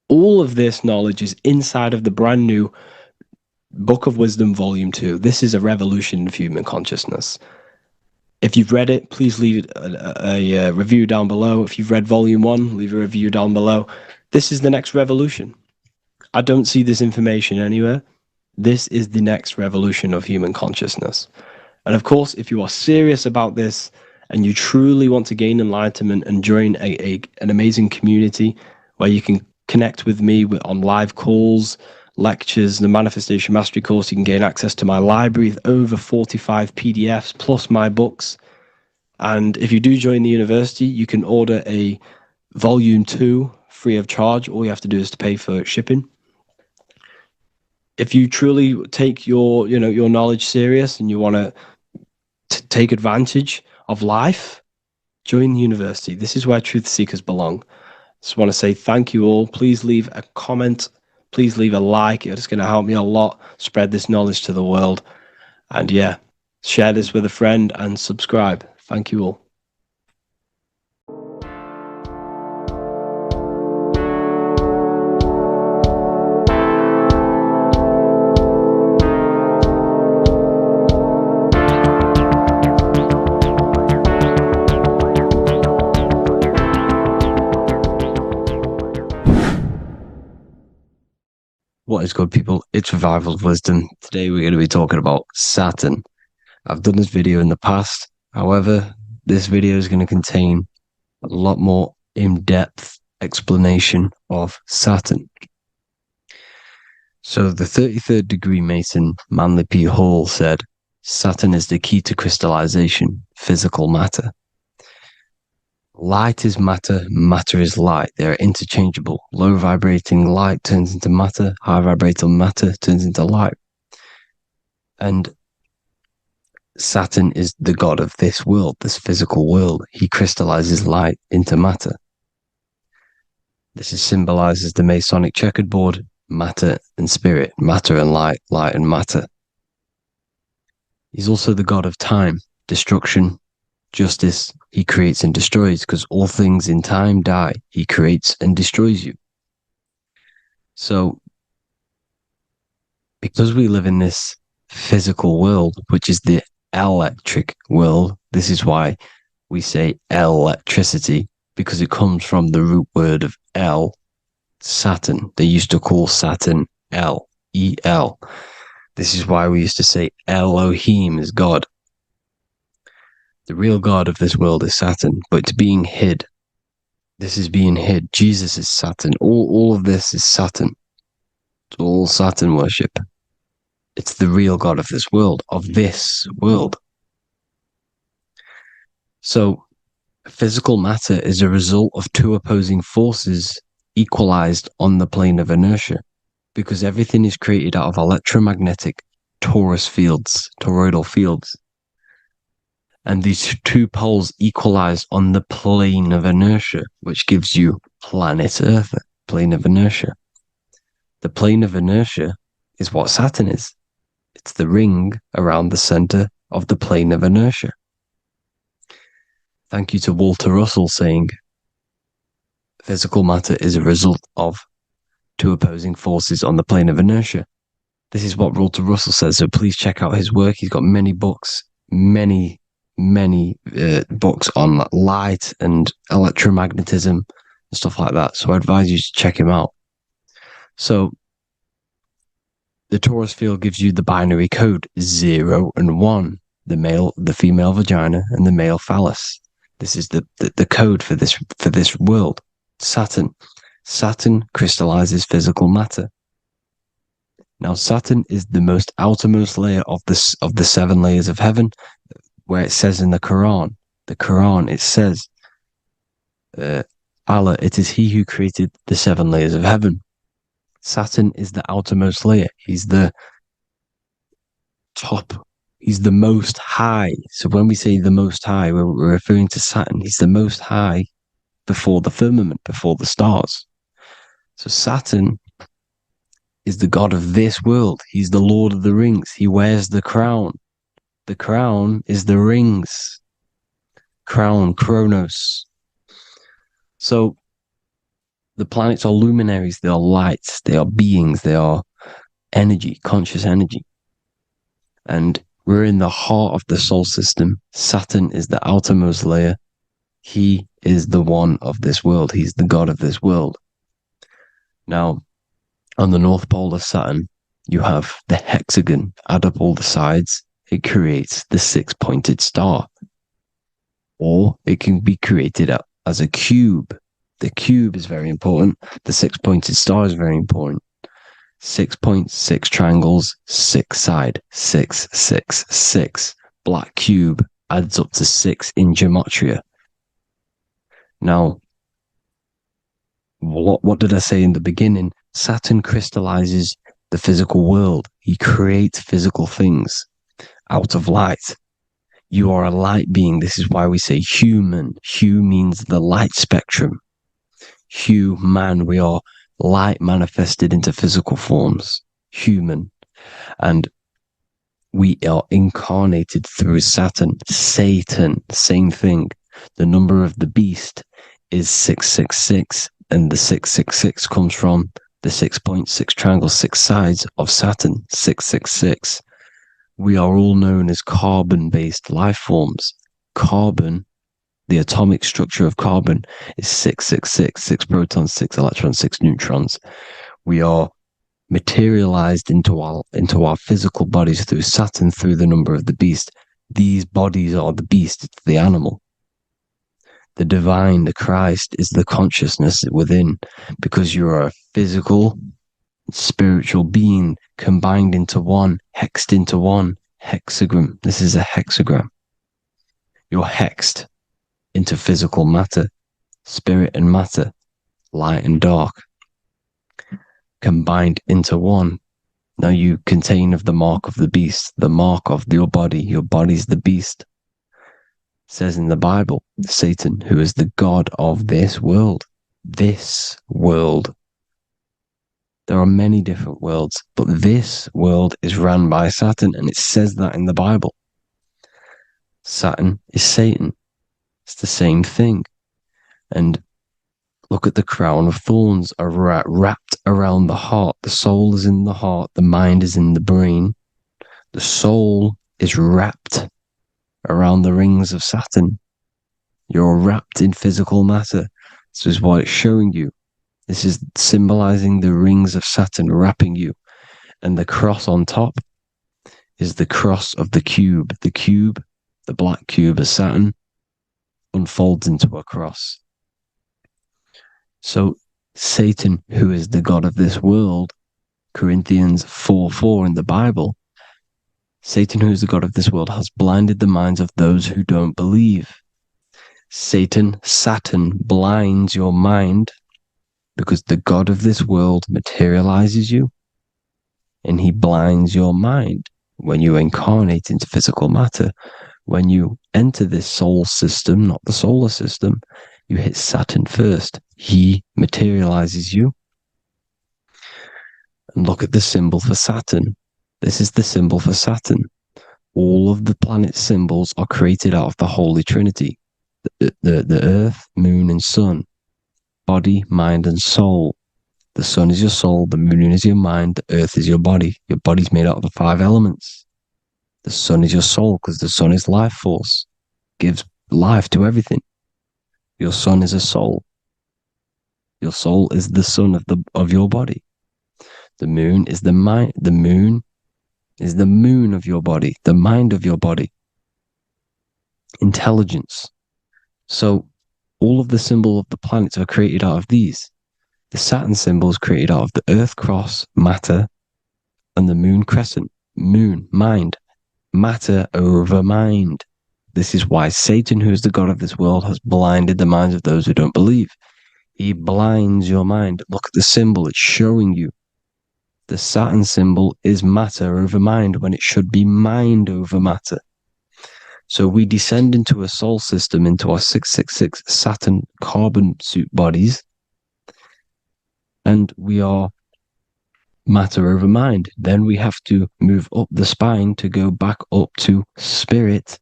All of this knowledge is inside of the brand new Book of Wisdom, Volume 2. This is a revolution of human consciousness. If you've read it, please leave a review down below. If you've read Volume 1, leave a review down below. This is the next revolution. I don't see this information anywhere. This is the next revolution of human consciousness. And of course, if you are serious about this and you truly want to gain enlightenment and join an amazing community where you can connect with me on live calls, lectures, the Manifestation Mastery course, you can gain access to my library with over 45 PDFs plus my books. And if you do join the university, you can order a Volume 2 free of charge. All you have to do is to pay for shipping. If you truly take your knowledge serious and you want to take advantage of life, join the university. This is where truth seekers belong. Just want to say thank you all. Please leave a comment. Please leave a like. It's going to help me a lot spread this knowledge to the world. And yeah, share this with a friend and subscribe. Thank you all. What is good, people? It's Revival of Wisdom. Today we're going to be talking about Saturn. I've done this video in the past. However, this video is going to contain a lot more in-depth explanation of Saturn. So the 33rd degree Mason, Manly P. Hall, said, Saturn is the key to crystallization, physical matter. Light is matter, matter is light. They are interchangeable. Low vibrating light turns into matter, high vibrating matter turns into light. And Saturn is the god of this world, this physical world. He crystallizes light into matter. This is symbolized as the Masonic checkerboard, matter and spirit, matter and light, light and matter. He's also the god of time, destruction, justice. He creates and destroys, because all things in time die. He creates and destroys you. So, because we live in this physical world, which is the electric world, this is why we say electricity, because it comes from the root word of El, Saturn. They used to call Saturn El, E-L. This is why we used to say Elohim is God. The real God of this world is Saturn, but it's being hid. This is being hid. Jesus is Saturn. All of this is Saturn. It's all Saturn worship. It's the real God of this world, So, physical matter is a result of two opposing forces equalized on the plane of inertia, because everything is created out of electromagnetic toroidal fields. And these two poles equalize on the plane of inertia, which gives you planet Earth, plane of inertia. The plane of inertia is what Saturn is. It's the ring around the center of the plane of inertia. Thank you to Walter Russell saying, physical matter is a result of two opposing forces on the plane of inertia. This is what Walter Russell says, so please check out his work. He's got many books, many books on light and electromagnetism and stuff like that. So I advise you to check him out. So the torus field gives you the binary code 0 and 1, the female vagina and the male phallus. This is the code for this world. Saturn crystallizes physical matter. Now Saturn is the most outermost layer of the 7 layers of heaven, where it says in the Quran, it says, Allah, it is he who created the 7 layers of heaven. Saturn is the outermost layer. He's the top. He's the most high. So when we say the most high, we're referring to Saturn. He's the most high before the firmament, before the stars. So Saturn is the god of this world. He's the Lord of the Rings. He wears the crown. The crown is the rings. Crown, Kronos. So the planets are luminaries. They are lights. They are beings. They are energy, conscious energy. And we're in the heart of the solar system. Saturn is the outermost layer. He is the one of this world. He's the god of this world. Now, on the North Pole of Saturn, you have the hexagon. Add up all the sides. It creates the 6-pointed star. Or it can be created as a cube. The cube is very important. The 6-pointed star is very important. 6 points, 6 triangles, 6 side, 6, 6, 6. Black cube adds up to 6 in gematria. Now, what did I say in the beginning? Saturn crystallizes the physical world. He creates physical things out of light. You are a light being. This is why we say human. Hue means the light spectrum. Hue, man, we are light manifested into physical forms. Human. And we are incarnated through Saturn. Satan, same thing. The number of the beast is 666, and the 666 comes from the 6.6 triangle, 6 sides of Saturn, 666. We are all known as carbon-based life forms. Carbon, the atomic structure of carbon, is 666, 6 protons, 6 electrons, 6 neutrons. We are materialized into our physical bodies through Saturn, through the number of the beast. These bodies are the beast, it's the animal. The divine, the Christ, is the consciousness within, because you're a physical, spiritual being combined into one, hexed into one. Hexagram. This is a hexagram. You're hexed into physical matter, spirit and matter, light and dark, combined into one. Now you contain of the mark of the beast, the mark of your body. Your body's the beast. It says in the Bible, Satan, who is the god of this world. This world. There are many different worlds, but this world is run by Saturn, and it says that in the Bible. Saturn is Satan. It's the same thing. And look at the crown of thorns are wrapped around the heart. The soul is in the heart. The mind is in the brain. The soul is wrapped around the rings of Saturn. You're wrapped in physical matter. This is what it's showing you. This is symbolizing the rings of Saturn wrapping you. And the cross on top is the cross of the cube. The cube, the black cube of Saturn, unfolds into a cross. So Satan, who is the god of this world, Corinthians 4:4 in the Bible, Satan, who is the god of this world, has blinded the minds of those who don't believe. Saturn blinds your mind, because the god of this world materializes you, and he blinds your mind when you incarnate into physical matter. When you enter this soul system, not the solar system, you hit Saturn first. He materializes you. And look at the symbol for Saturn. This is the symbol for Saturn. All of the planet symbols are created out of the Holy Trinity. The Earth, Moon, and Sun. Body, mind, and soul. The sun is your soul, the moon is your mind, the earth is your body. Your body's made out of the 5 elements. The sun is your soul, because the sun is life force. Gives life to everything. Your sun is a soul. Your soul is the sun of your body. The moon is the mind. The moon is the moon of your body, the mind of your body. Intelligence. So all of the symbol of the planets are created out of these. The Saturn symbol is created out of the Earth cross, matter, and the moon crescent, moon, mind, matter over mind. This is why Satan, who is the god of this world, has blinded the minds of those who don't believe. He blinds your mind. Look at the symbol, it's showing you. The Saturn symbol is matter over mind when it should be mind over matter. So we descend into a soul system, into our 666 Saturn carbon suit bodies, and we are matter over mind. Then we have to move up the spine to go back up to spirit,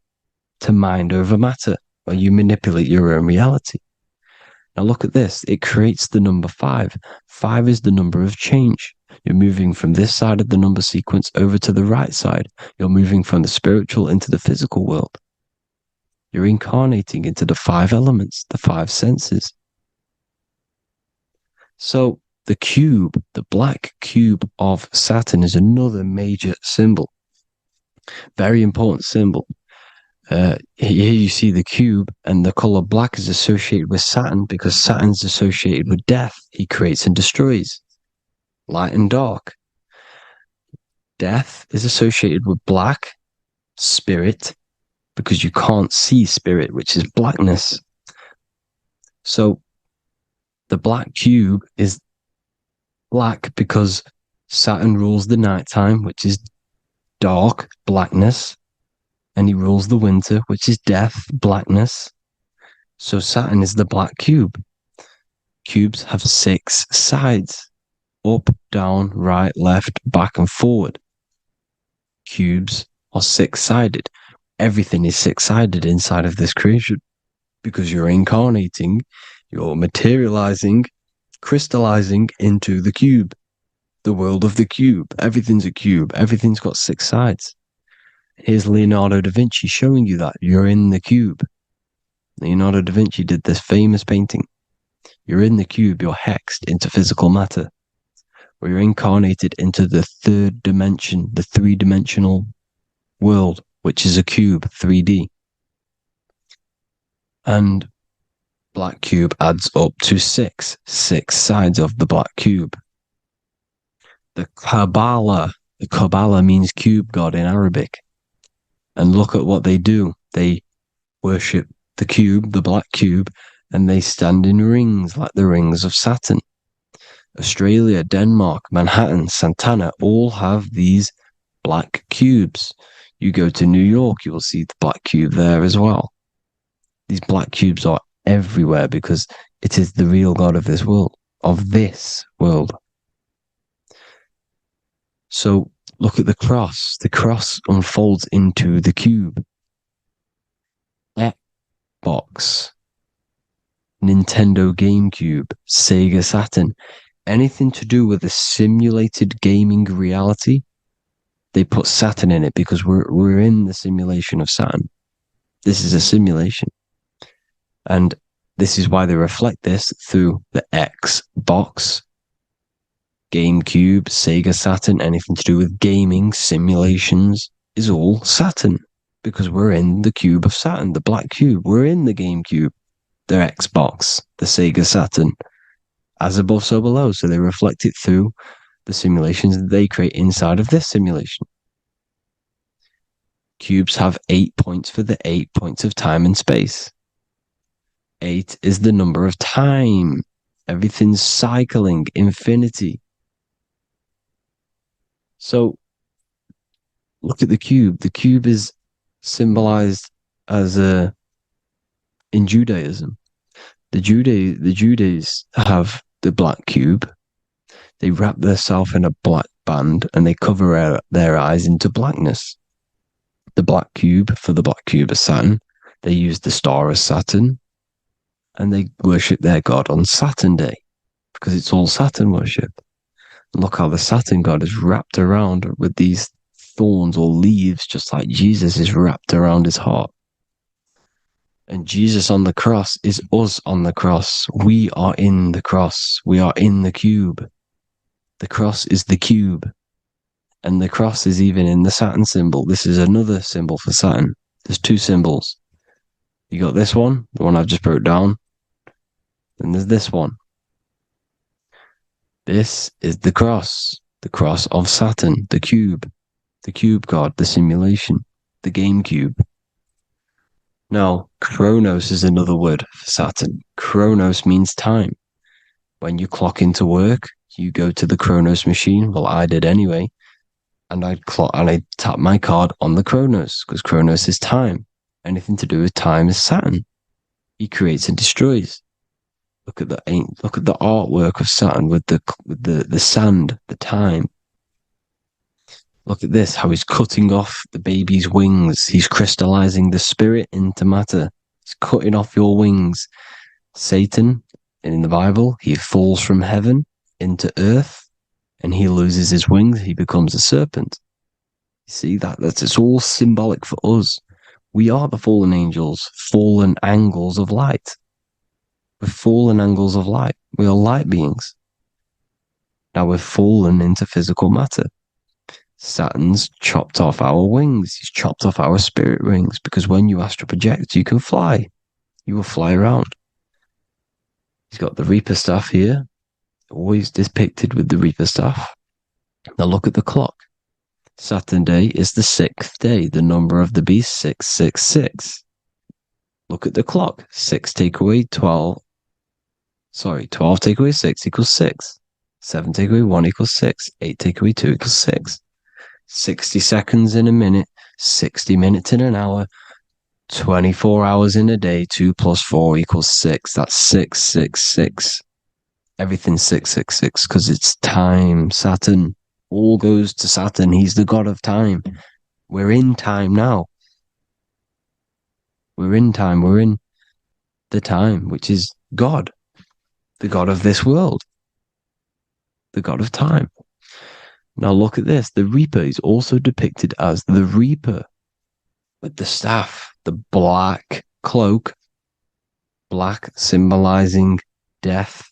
to mind over matter, where you manipulate your own reality. Now look at this. It creates the number 5. 5 is the number of change. You're moving from this side of the number sequence over to the right side. You're moving from the spiritual into the physical world. You're incarnating into the 5 elements, the 5 senses. So the cube, the black cube of Saturn, is another major symbol. Very important symbol. Here you see the cube, and the color black is associated with Saturn because Saturn's associated with death. He creates and destroys. Light and dark. Death is associated with black, spirit, because you can't see spirit, which is blackness. So the black cube is black because Saturn rules the nighttime, which is dark, blackness, and he rules the winter, which is death, blackness. So Saturn is the black cube. Cubes have 6 sides: up, down, right, left, back, and forward. Cubes are 6-sided. Everything is 6-sided inside of this creation because you're incarnating, you're materializing, crystallizing into the cube, the world of the cube. Everything's a cube. Everything's got 6 sides. Here's Leonardo da Vinci showing you that you're in the cube. Leonardo da Vinci did this famous painting. You're in the cube, you're hexed into physical matter. We're incarnated into the third dimension, the three-dimensional world, which is a cube, 3D. And black cube adds up to six sides of the black cube. The Kabbalah means cube god in Arabic. And look at what they do. They worship the cube, the black cube, and they stand in rings like the rings of Saturn. Australia, Denmark, Manhattan, Santana all have these black cubes. You go to New York, you will see the black cube there as well. These black cubes are everywhere because it is the real God of this world, So look at the cross. The cross unfolds into the cube. Xbox, Nintendo GameCube, Sega Saturn, anything to do with a simulated gaming reality, they put Saturn in it because we're in the simulation of Saturn. This is a simulation. And this is why they reflect this through the Xbox, GameCube, Sega Saturn, anything to do with gaming, simulations, is all Saturn. Because we're in the cube of Saturn, the black cube. We're in the GameCube, the Xbox, the Sega Saturn. As above, so below. So they reflect it through the simulations that they create inside of this simulation. Cubes have 8 points for the 8 points of time and space. 8 is the number of time. Everything's cycling, infinity. So look at the cube. The cube is symbolized as in Judaism. The Judays have the black cube. They wrap themselves in a black band and they cover their eyes into blackness. The black cube, for the black cube of Saturn, they use the star as Saturn, and they worship their god on Saturn Day because it's all Saturn worship. And look how the Saturn god is wrapped around with these thorns or leaves, just like Jesus is wrapped around his heart. And Jesus on the cross is us on the cross. We are in the cross. We are in the cube. The cross is the cube. And the cross is even in the Saturn symbol. This is another symbol for Saturn. There's two symbols. You got this one, the one I've just broke down. And there's this one. This is the cross of Saturn, the cube god, the simulation, the game cube. Now, Chronos is another word for Saturn. Chronos means time. When you clock into work, you go to the Chronos machine. Well, I did anyway. And I'd tap my card on the Chronos because Chronos is time. Anything to do with time is Saturn. He creates and destroys. Look at the artwork of Saturn with the sand, the time. Look at this, how he's cutting off the baby's wings. He's crystallizing the spirit into matter. He's cutting off your wings. Satan, in the Bible, he falls from heaven into earth and he loses his wings. He becomes a serpent. You see, it's all symbolic for us. We are the fallen angels, fallen angles of light. We're fallen angles of light. We are light beings. Now we're fallen into physical matter. Saturn's chopped off our wings. He's chopped off our spirit wings because when you astral project, you can fly. You will fly around. He's got the Reaper staff here, always depicted with the Reaper staff. Now look at the clock. Saturn Day is the 6th day. The number of the beast, 666. Look at the clock. 6 take away 12. 12 take away 6 equals 6. 7 take away 1 equals 6. 8 take away 2 equals 6. 60 seconds in a minute, 60 minutes in an hour, 24 hours in a day, 2 plus 4 equals 6. That's 666. Everything's 666 because it's time. Saturn. All goes to Saturn. He's the god of time. We're in time now. We're in time. We're in the time, which is God. The god of this world. The god of time. Now look at this. The Reaper is also depicted as the Reaper with the staff, the black cloak, black symbolizing death,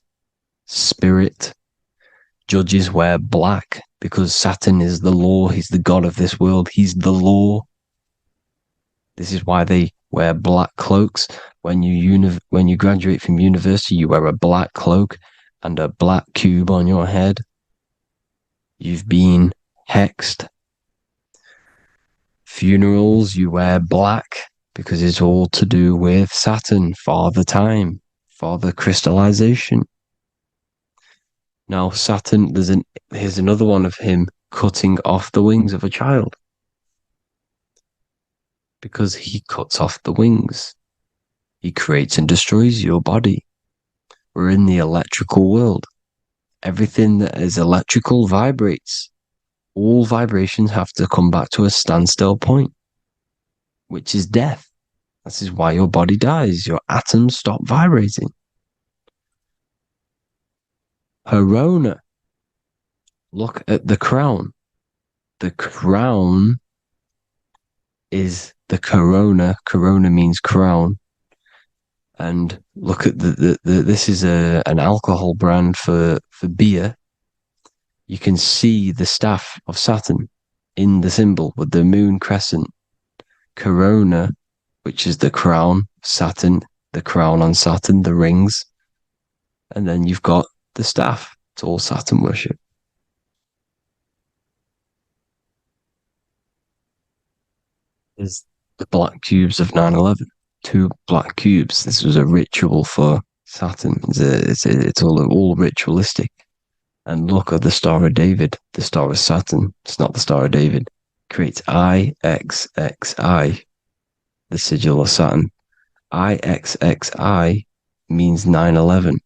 spirit, Judges wear black because Saturn is the law. He's the god of this world. He's the law. This is why they wear black cloaks. When you graduate from university, you wear a black cloak and a black cube on your head. You've been hexed. Funerals, you wear black because it's all to do with Saturn, Father Time, Father Crystallization. Now, Saturn, here's another one of him cutting off the wings of a child. Because he cuts off the wings. He creates and destroys your body. We're in the electrical world. Everything that is electrical vibrates. All vibrations have to come back to a standstill point, which is death. This is why your body dies. Your atoms stop vibrating. Corona. Look at the crown. The crown is the corona. Corona means crown. And look at this is an alcohol brand for beer. You can see the staff of Saturn in the symbol with the moon crescent. Corona, which is the crown, Saturn, the crown on Saturn, the rings. And then you've got the staff. It's all Saturn worship. Is the black cubes of 9/11. 2 black cubes. This was a ritual for Saturn. It's all ritualistic. And look at the Star of David, the Star of Saturn. It's not the Star of David. Creates IXXI, the sigil of Saturn. IXXI means 9/11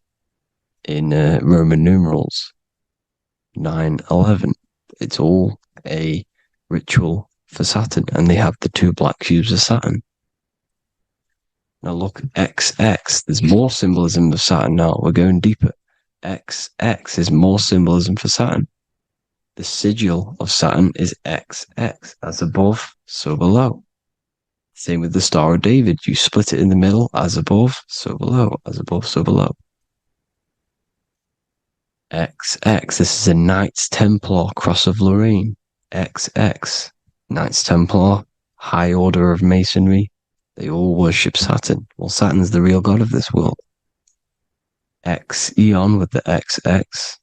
in Roman numerals. 9/11. It's all a ritual for Saturn, and they have the 2 black cubes of Saturn. Now look, XX, there's more symbolism of Saturn now. We're going deeper. XX is more symbolism for Saturn. The sigil of Saturn is XX, as above, so below. Same with the Star of David. You split it in the middle, as above, so below, as above, so below. XX, this is a Knights Templar Cross of Lorraine. XX, Knights Templar, High Order of Masonry. They all worship Saturn. Well, Saturn's the real god of this world. X Eon with the XX.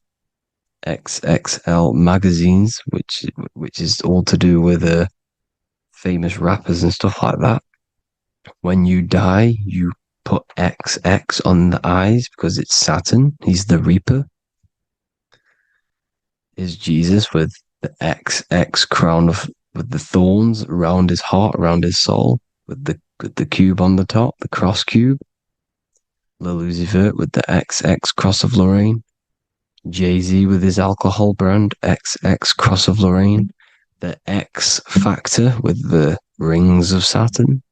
XXL magazines, which is all to do with famous rappers and stuff like that. When you die, you put XX on the eyes because it's Saturn. He's the Reaper. Is Jesus with the XX crown with the thorns around his heart, around his soul, with the cube on the top, the cross cube. Le Lucifer with the XX Cross of Lorraine. Jay-Z with his alcohol brand, XX Cross of Lorraine. The X Factor with the rings of Saturn.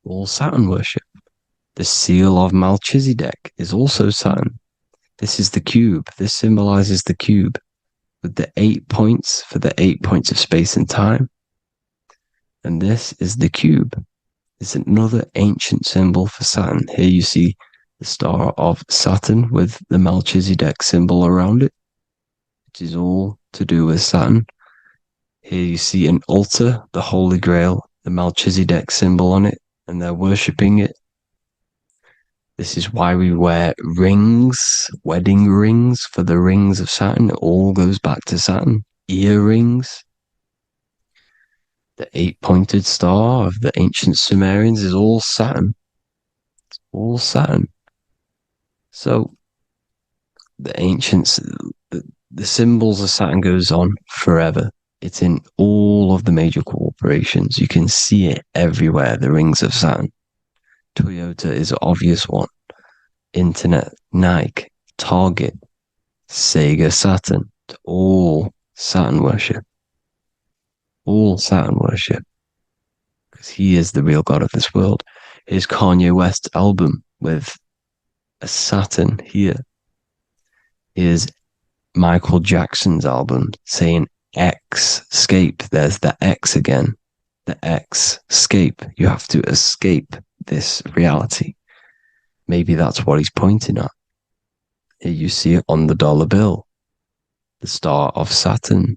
All Saturn worship. The seal of Melchizedek is also Saturn. This is the cube. This symbolizes the cube with the 8 points for the 8 points of space and time. And this is the cube. It's another ancient symbol for Saturn. Here you see the star of Saturn with the Melchizedek symbol around it, which is all to do with Saturn. Here you see an altar, the Holy Grail, the Melchizedek symbol on it, and they're worshipping it. This is why we wear rings, wedding rings for the rings of Saturn. It all goes back to Saturn. Earrings. The 8-pointed star of the ancient Sumerians is all Saturn. It's all Saturn. So the ancients, the symbols of Saturn goes on forever. It's in all of the major corporations. You can see it everywhere, the rings of Saturn. Toyota is an obvious one. Internet, Nike, Target, Sega, Saturn. It's all Saturn worship. All Saturn worship. Because he is the real god of this world. Here's Kanye West's album with a Saturn here. Here's Michael Jackson's album saying escape. There's the X again. The X, escape. You have to escape this reality. Maybe that's what he's pointing at. Here you see it on the dollar bill, the star of Saturn.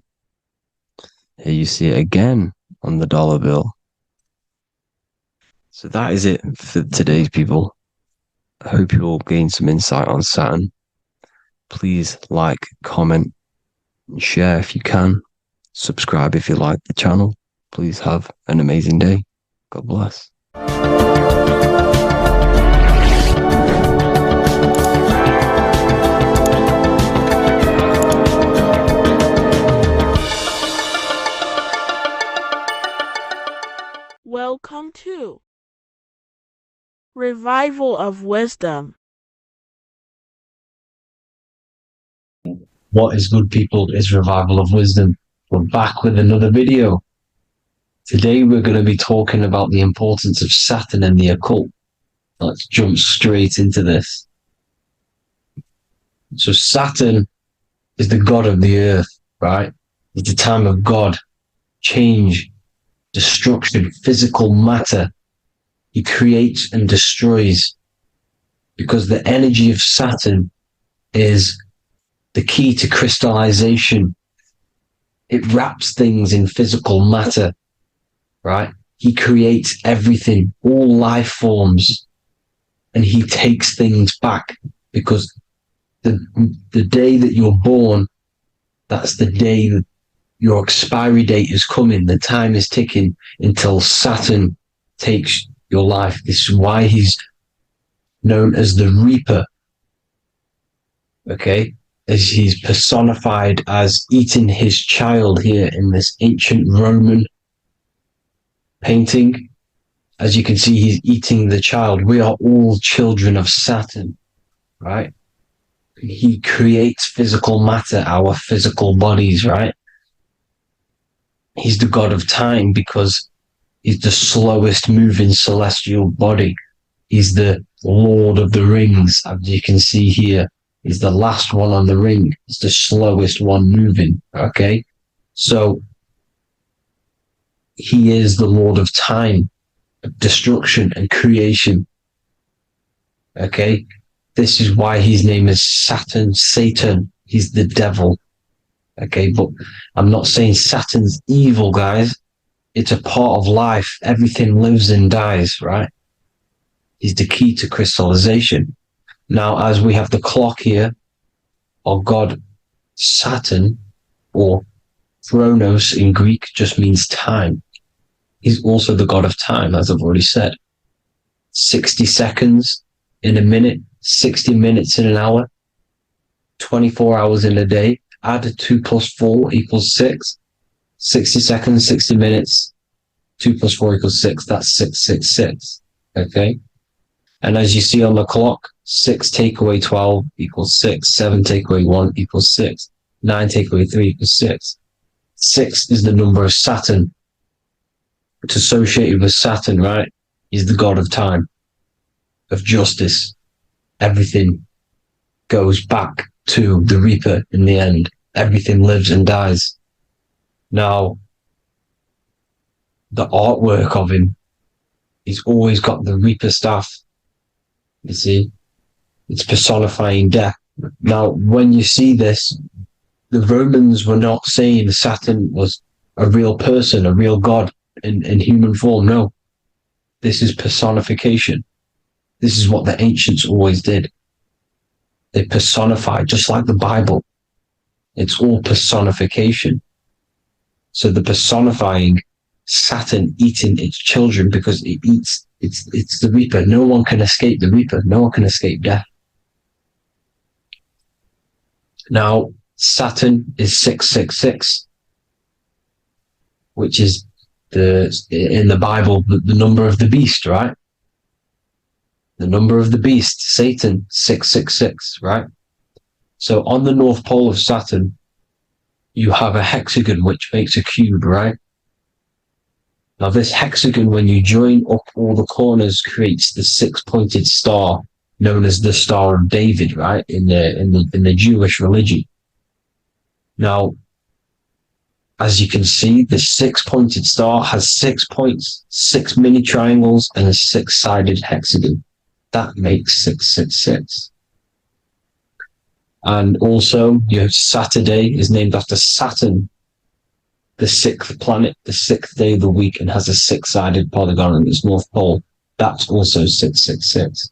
Here you see it again on the dollar bill. So that is it for today's people. I hope you all gain some insight on Saturn. Please like, comment, and share if you can. Subscribe if you like the channel. Please have an amazing day. God bless. Welcome to Revival of Wisdom. What is good, people? Is Revival of Wisdom. We're back with another video. Today we're going to be talking about the importance of Saturn and the occult. Let's jump straight into this. So Saturn is the god of the earth, right? It's the time of God, change, destruction, physical matter. He creates and destroys, because the energy of Saturn is the key to crystallization. It wraps things in physical matter, right? He creates everything, all life forms, and he takes things back, because the day that you're born, that's the day that your expiry date is coming. The time is ticking until Saturn takes your life. This is why he's known as the Reaper. Okay? As he's personified as eating his child here in this ancient Roman painting. As you can see, he's eating the child. We are all children of Saturn, right? He creates physical matter, our physical bodies, right? He's the god of time because he's the slowest moving celestial body. He's the Lord of the Rings, as you can see here. He's the last one on the ring. He's the slowest one moving, okay? So he is the Lord of time, destruction and creation, okay? This is why his name is Satan. He's the devil, okay? But I'm not saying Saturn's evil, guys. It's a part of life. Everything lives and dies, right? He's the key to crystallization. Now, as we have the clock here, our god Saturn, or Chronos in Greek, just means time. He's also the god of time, as I've already said. 60 seconds in a minute, 60 minutes in an hour, 24 hours in a day. Add 2 plus 4 equals 6. 60 seconds, 60 minutes, 2 plus 4 equals 6. That's 666. Okay? And as you see on the clock, 6 take away 12 equals 6. 7 take away 1 equals 6. 9 take away 3 equals 6. 6 is the number of Saturn. It's associated with Saturn, right? He's the god of time, of justice. Everything goes back to the Reaper in the end. Everything lives and dies. Now, the artwork of him, he's always got the Reaper staff. You see, it's personifying death. Now, when you see this, the Romans were not saying Saturn was a real person, a real god in human form. No, this is personification. This is what the ancients always did. They personified, just like the Bible. It's all personification. So the personifying Saturn eating its children because it eats, it's the Reaper. No one can escape the Reaper. No one can escape death. Now, Saturn is 666, which is in the Bible, the number of the beast, right? The number of the beast, Satan, 666, right? So on the North Pole of Saturn, you have a hexagon, which makes a cube, right? Now this hexagon, when you join up all the corners, creates the 6-pointed star known as the Star of David, right? In the Jewish religion. Now, as you can see, the 6-pointed star has 6 points, 6 mini triangles, and a 6-sided hexagon. That makes 666. And also, Saturday is named after Saturn, the sixth planet, the sixth day of the week, and has a six-sided polygon in its north pole. That's also 666.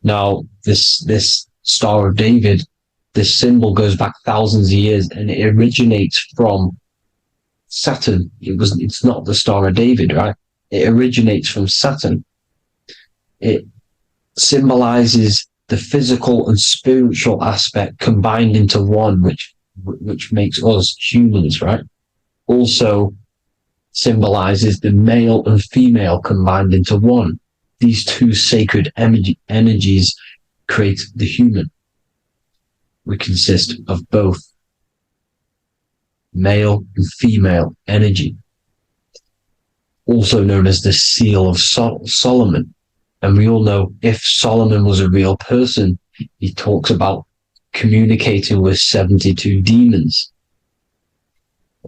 Now, this Star of David, this symbol goes back thousands of years, and it originates from Saturn. It's not the Star of David, right? It originates from Saturn. It symbolizes the physical and spiritual aspect combined into one, which makes us humans, right? Also symbolizes the male and female combined into one. These two sacred energies create the human. We consist of both male and female energy, also known as the Seal of Solomon. And we all know if Solomon was a real person, he talks about communicating with 72 demons.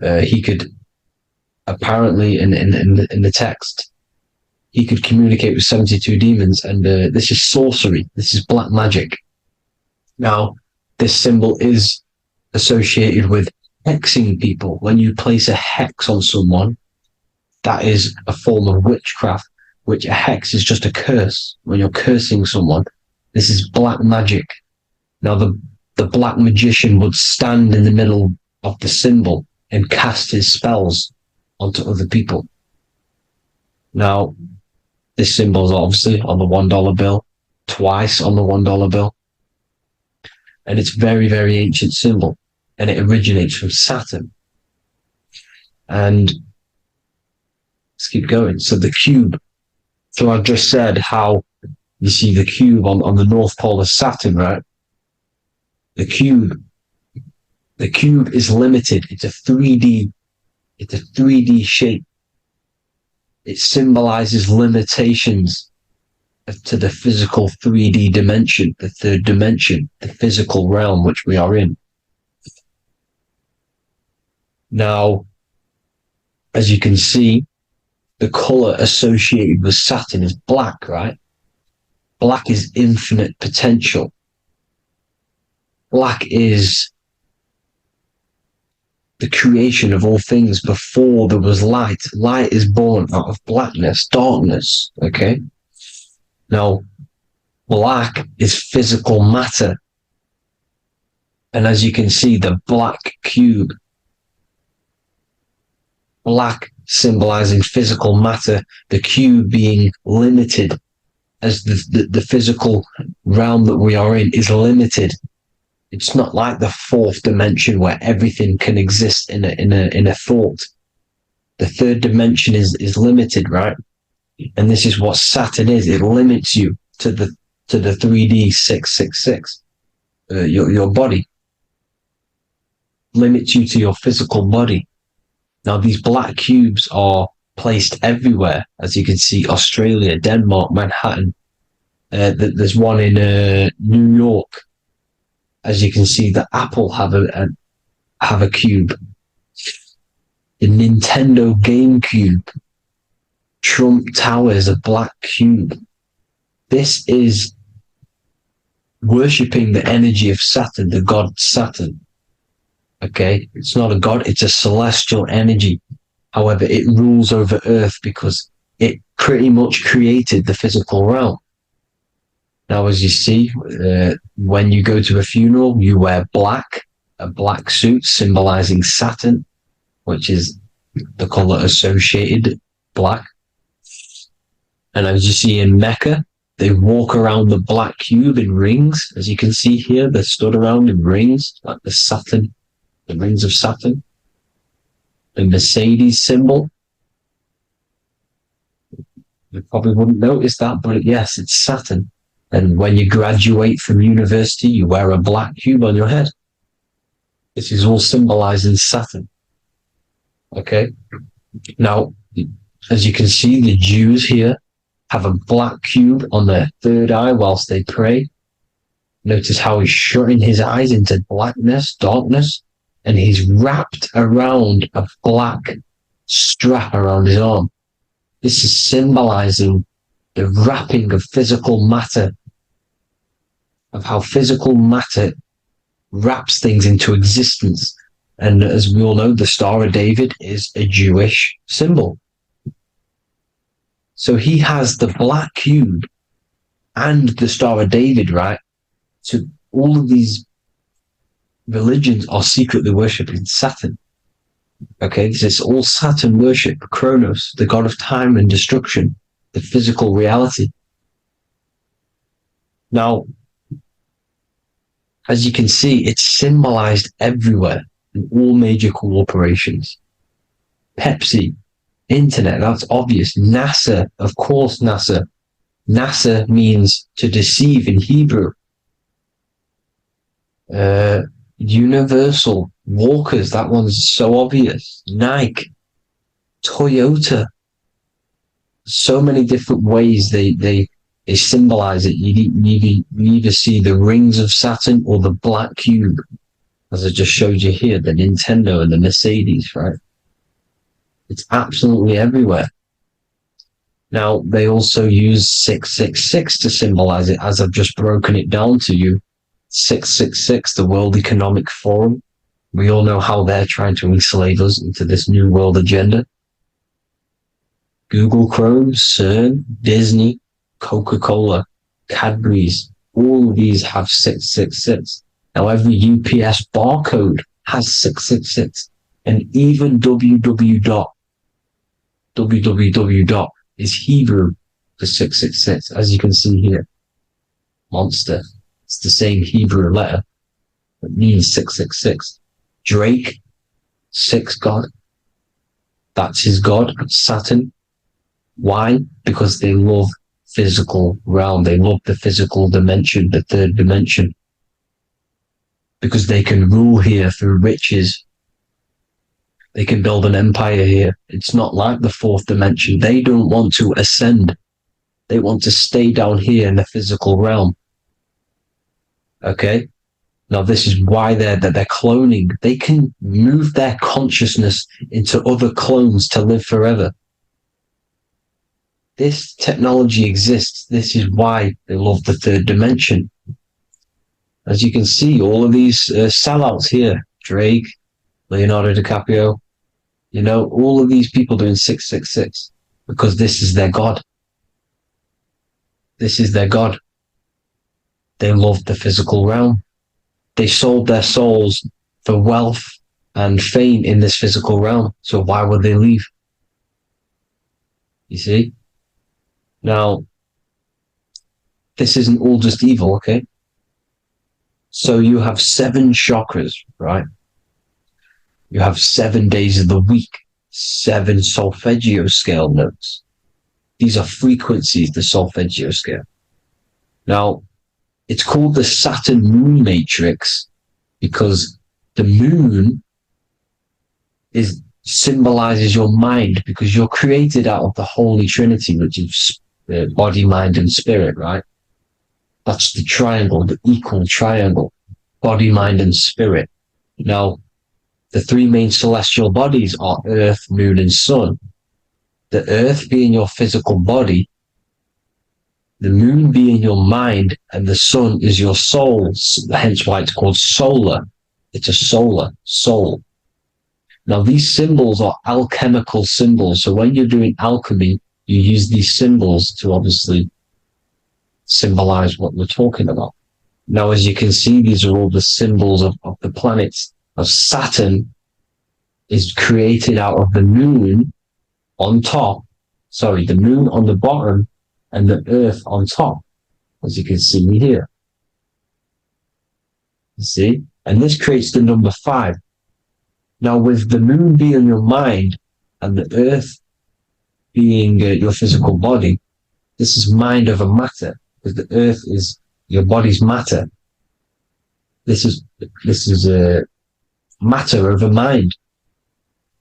He could apparently, in the text, he could communicate with 72 demons, and this is sorcery. This is black magic. Now, this symbol is associated with hexing people. When you place a hex on someone, that is a form of witchcraft, which a hex is just a curse. When you're cursing someone, this is black magic. Now, the black magician would stand in the middle of the symbol and cast his spells onto other people. Now, this symbol is obviously on the $1 bill, twice on the $1 bill. And it's very, very ancient symbol. And it originates from Saturn. And let's keep going. So the cube. So I've just said how you see the cube on the North Pole of Saturn, right? The cube is limited. It's a 3D shape. It symbolizes limitations to the physical 3D dimension, the third dimension, the physical realm which we are in. Now, as you can see, the color associated with Saturn is black, right? Black is infinite potential. Black is the creation of all things before there was light. Light is born out of blackness, darkness, okay? Now, black is physical matter. And as you can see, the black cube, black symbolizing physical matter, the cube being limited, as the physical realm that we are in is limited. It's not like the fourth dimension where everything can exist in a thought. The third dimension is limited, right? And this is what Saturn is. It limits you to the 3D 666. Your body limits you to your physical body. Now, these black cubes are placed everywhere. As you can see, Australia, Denmark, Manhattan. There's one in New York. As you can see, the Apple have a cube. The Nintendo GameCube. Trump Tower is a black cube. This is worshipping the energy of Saturn, the god Saturn. Okay, it's not a god, it's a celestial energy. However, it rules over Earth because it pretty much created the physical realm. Now, as you see, when you go to a funeral, you wear black, a black suit symbolizing Saturn, which is the color associated, black. And as you see in Mecca, they walk around the black cube in rings. As you can see here, they're stood around in rings, like the Saturn, the rings of Saturn. The Mercedes symbol. You probably wouldn't notice that, but yes, it's Saturn. And when you graduate from university, you wear a black cube on your head. This is all symbolizing Saturn. Okay. Now, as you can see, the Jews here have a black cube on their third eye whilst they pray. Notice how he's shutting his eyes into blackness, darkness, and he's wrapped around a black strap around his arm. This is symbolizing the wrapping of physical matter, of how physical matter wraps things into existence. And as we all know, the Star of David is a Jewish symbol. So he has the black cube and the Star of David, right? So all of these religions are secretly worshipping Saturn. Okay, this is all Saturn worship, Kronos, the god of time and destruction, the physical reality. Now, as you can see, it's symbolized everywhere in all major corporations. Pepsi, internet, that's obvious. NASA, of course, NASA. NASA means to deceive in Hebrew. Universal, Walkers, that one's so obvious. Nike, Toyota. So many different ways they symbolize it. You either see the rings of Saturn or the black cube, as I just showed you here, the Nintendo and the Mercedes, right? It's absolutely everywhere. Now, they also use 666 to symbolize it, as I've just broken it down to you. 666, the World Economic Forum. We all know how they're trying to enslave us into this new world agenda. Google Chrome, CERN, Disney, Coca-Cola, Cadbury's, all of these have 666. Now, every UPS barcode has 666. And even www. Is Hebrew for 666, as you can see here. Monster. It's the same Hebrew letter that means 666. Drake, 6 god. That's his god, Saturn. Why? Because they love physical realm. They love the physical dimension, the third dimension. Because they can rule here through riches. They can build an empire here. It's not like the fourth dimension. They don't want to ascend. They want to stay down here in the physical realm. Okay? Now, this is why they're cloning. They can move their consciousness into other clones to live forever. This technology exists. This is why they love the third dimension. As you can see, all of these sellouts here, Drake, Leonardo DiCaprio, you know, all of these people doing 666 because this is their God. This is their God. They love the physical realm. They sold their souls for wealth and fame in this physical realm. So why would they leave? You see? Now, this isn't all just evil, okay? So you have 7 chakras, right? You have 7 days of the week, 7 solfeggio scale notes. These are frequencies, the solfeggio scale. Now, it's called the Saturn moon matrix because the moon symbolizes your mind, because you're created out of the Holy Trinity, which is body, mind, and spirit, right? That's the triangle, the equal triangle, body, mind, and spirit. Now, the 3 main celestial bodies are Earth, Moon, and Sun. The Earth being your physical body, the Moon being your mind, and the Sun is your soul, hence why it's called solar. It's a solar soul. Now, these symbols are alchemical symbols. So when you're doing alchemy, you use these symbols to obviously symbolize what we're talking about. Now, as you can see, these are all the symbols of the planets. Of Saturn is created out of the moon on top, the moon on the bottom and the earth on top, as you can see here. You see? And this creates the number 5. Now, with the moon being your mind and the earth being your physical body, this is mind over matter, because the earth is your body's matter. This is matter over mind.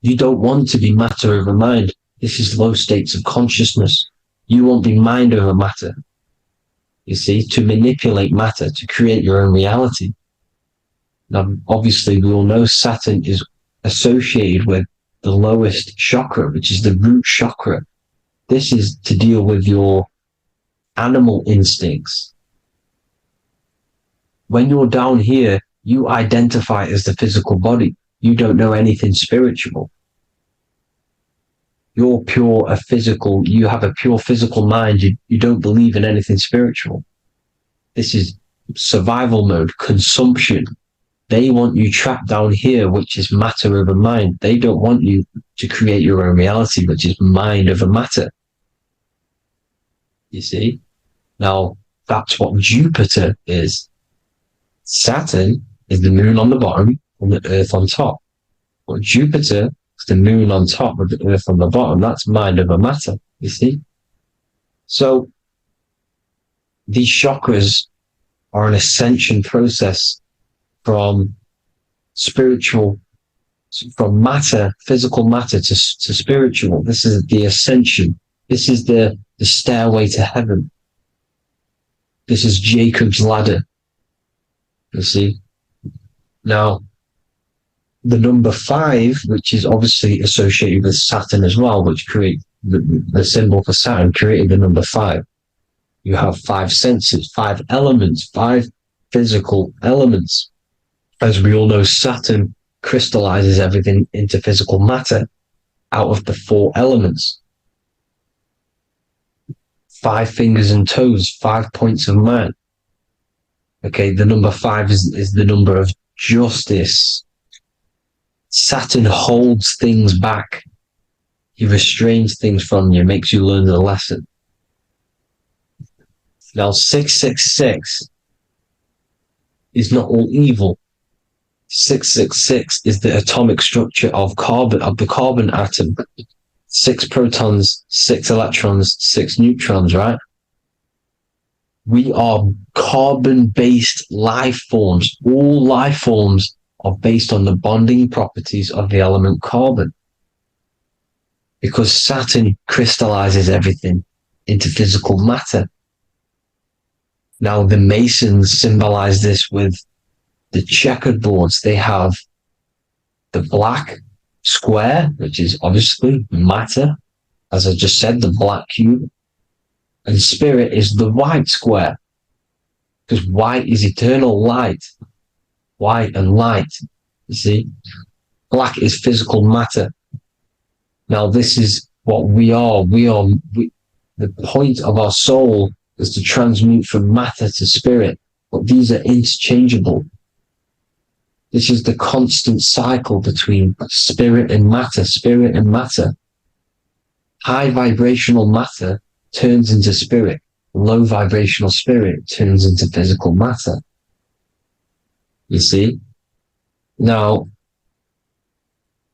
You don't want to be matter over mind. This is low states of consciousness. You won't be mind over matter. You see, to manipulate matter, to create your own reality. Now, obviously, we all know Saturn is associated with the lowest chakra, which is the root chakra. This is to deal with your animal instincts. When you're down here, You identify as the physical body. You don't know anything spiritual. You're pure a physical, you have a pure physical mind. You don't believe in anything spiritual. This is survival mode, consumption. They want you trapped down here, which is matter over mind. They don't want you to create your own reality, which is mind over matter. You see? Now, that's what Jupiter is. Saturn is the moon on the bottom and the earth on top. But Jupiter is the moon on top with the earth on the bottom. That's mind over matter, you see? So, these chakras are an ascension process from spiritual, from matter, physical matter to spiritual. This is the ascension. This is the stairway to heaven. This is Jacob's ladder. You see? Now, the number 5, which is obviously associated with Saturn as well, which create the symbol for Saturn, created the number 5. You have 5 senses, 5 elements, 5 physical elements. As we all know, Saturn crystallizes everything into physical matter out of the 4 elements. 5 fingers and toes, 5 points of man. Okay, the number 5 is the number of justice. Saturn holds things back. He restrains things from you, makes you learn the lesson. Now, 666 is not all evil. 666 is the atomic structure of the carbon atom. 6 protons, 6 electrons, 6 neutrons, right? We are carbon-based life forms. All life forms are based on the bonding properties of the element carbon. Because Saturn crystallizes everything into physical matter. Now, the Masons symbolize this with the checkered boards. They have the black square, which is obviously matter, as I just said, the black cube. And spirit is the white square, because white is eternal light. White and light, you see? Black is physical matter. Now, this is what we are. The point of our soul is to transmute from matter to spirit, but these are interchangeable. This is the constant cycle between spirit and matter, spirit and matter. High vibrational matter turns into spirit. Low vibrational spirit turns into physical matter. You see? Now,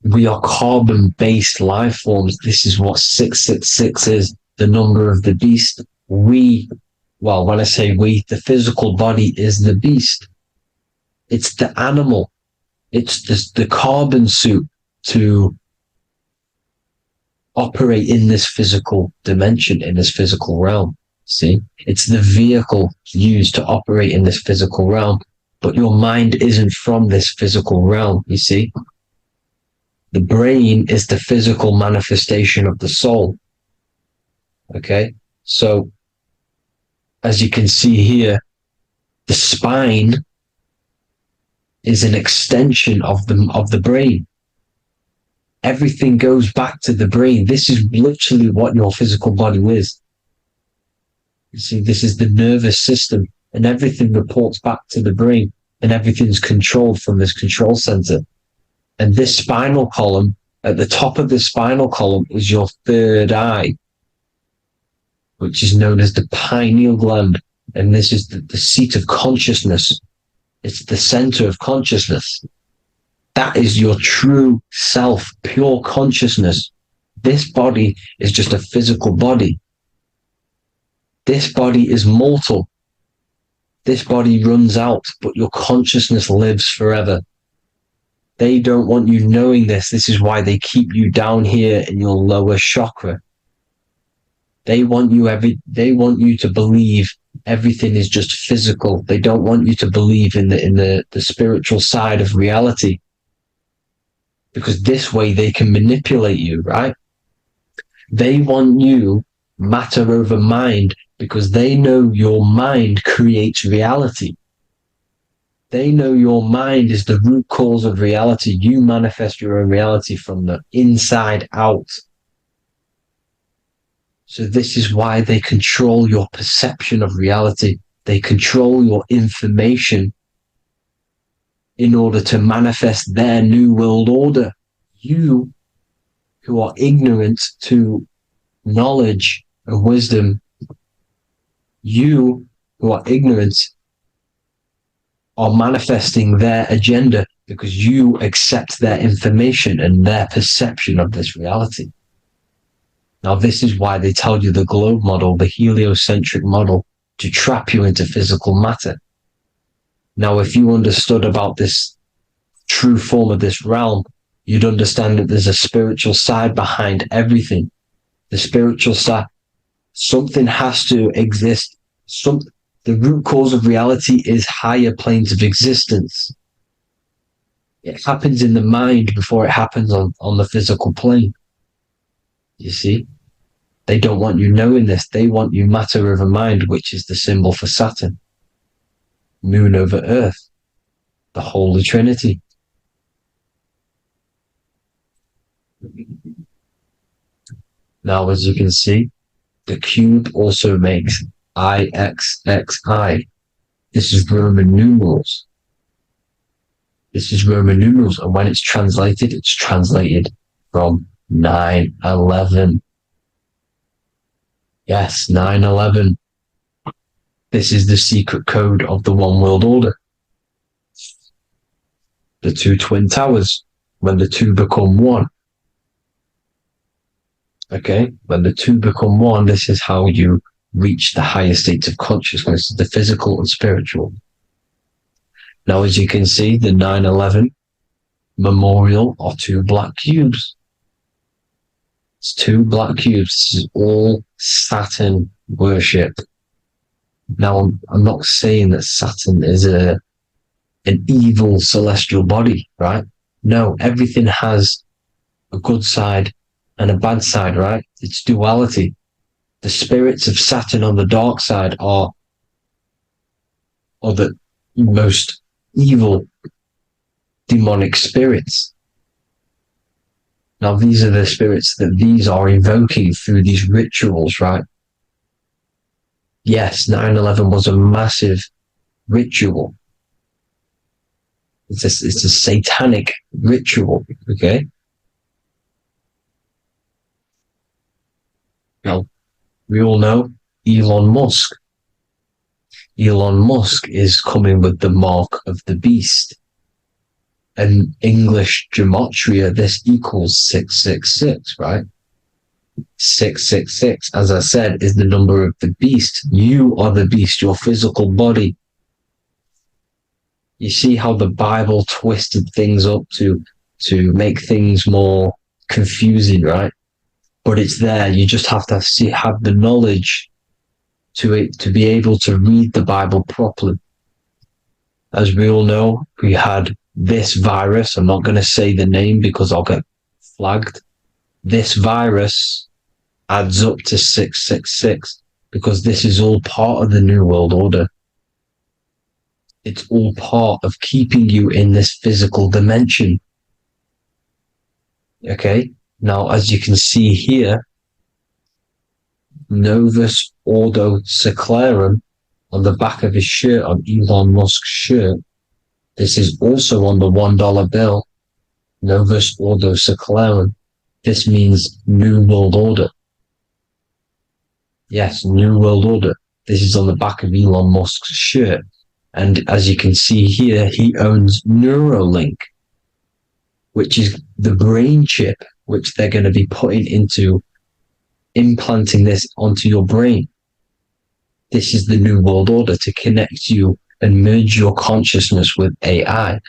we are carbon-based life forms. This is what 666 is, the number of the beast. When I say we, the physical body is the beast. It's the animal. It's the carbon suit to operate in this physical dimension, in this physical realm. See? It's the vehicle used to operate in this physical realm. But your mind isn't from this physical realm, you see? The brain is the physical manifestation of the soul. Okay? So, as you can see here, the spine is an extension of the brain. Everything goes back to the brain. This is literally what your physical body is. You see, this is the nervous system, and everything reports back to the brain, and everything's controlled from this control center. And this spinal column, at the top of the spinal column, is your third eye, which is known as the pineal gland. And this is the seat of consciousness. It's the center of consciousness. That is your true self, pure consciousness. This body is just a physical body. This body is mortal. This body runs out, but your consciousness lives forever. They don't want you knowing this. This is why they keep you down here in your lower chakra. They want you to believe everything is just physical. They don't want you to believe in the spiritual side of reality. Because this way they can manipulate you, right? They want you matter over mind because they know your mind creates reality. They know your mind is the root cause of reality. You manifest your own reality from the inside out. So this is why they control your perception of reality. They control your information in order to manifest their new world order. You, who are ignorant to knowledge and wisdom, you who are ignorant are manifesting their agenda because you accept their information and their perception of this reality. Now, this is why they tell you the globe model, the heliocentric model, to trap you into physical matter. Now, if you understood about this true form of this realm, you'd understand that there's a spiritual side behind everything. The spiritual side, something has to exist. The root cause of reality is higher planes of existence. It happens in the mind before it happens on the physical plane. You see? They don't want you knowing this. They want you matter over mind, which is the symbol for Saturn. Moon over Earth. The Holy Trinity. Now, as you can see, the cube also makes IXXI. This is Roman numerals. This is Roman numerals, and when it's translated from 9/11. Yes, 9/11. This is the secret code of the one world order. The two twin towers, when the two become one. Okay, when the two become one, this is how you reach the higher states of consciousness, the physical and spiritual. Now, as you can see, the 9/11 memorial are two black cubes. It's two black cubes. This is all Saturn worship. Now, I'm not saying that Saturn is an evil celestial body, right? No, everything has a good side and a bad side, right? It's duality. The spirits of Saturn on the dark side are the most evil demonic spirits. Now, these are the spirits that these are invoking through these rituals, right? Yes, 9/11 was a massive ritual. It's a satanic ritual, okay? Now, we all know Elon Musk. Elon Musk is coming with the mark of the beast. And English gematria, this equals 666, right? 666, as I said, is the number of the beast. You are the beast, your physical body. You see how the Bible twisted things up to make things more confusing, right? But it's there. You just have to have the knowledge to be able to read the Bible properly. As we all know, we had this virus. I'm not going to say the name because I'll get flagged. This virus adds up to 666 because this is all part of the New World Order. It's all part of keeping you in this physical dimension. Okay? Now, as you can see here, Novus Ordo Secularum on the back of his shirt, on Elon Musk's shirt, this is also on the $1 bill, Novus Ordo Secularum. This means New World Order. Yes, New World Order. This is on the back of Elon Musk's shirt. And as you can see here, he owns Neuralink, which is the brain chip, which they're going to be putting into implanting this onto your brain. This is the New World Order to connect you and merge your consciousness with AI.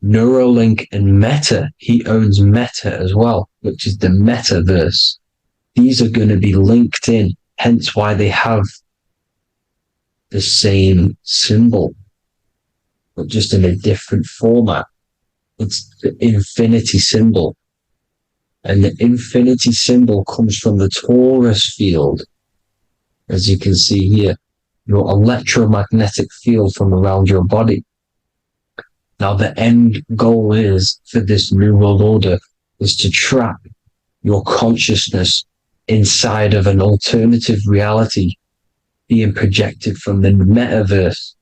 Neuralink and Meta, he owns Meta as well, which is the metaverse. These are going to be linked in, hence why they have the same symbol, but just in a different format. It's the infinity symbol. And the infinity symbol comes from the torus field, as you can see here, your electromagnetic field from around your body. Now, the end goal is for this New World Order is to trap your consciousness inside of an alternative reality being projected from the metaverse.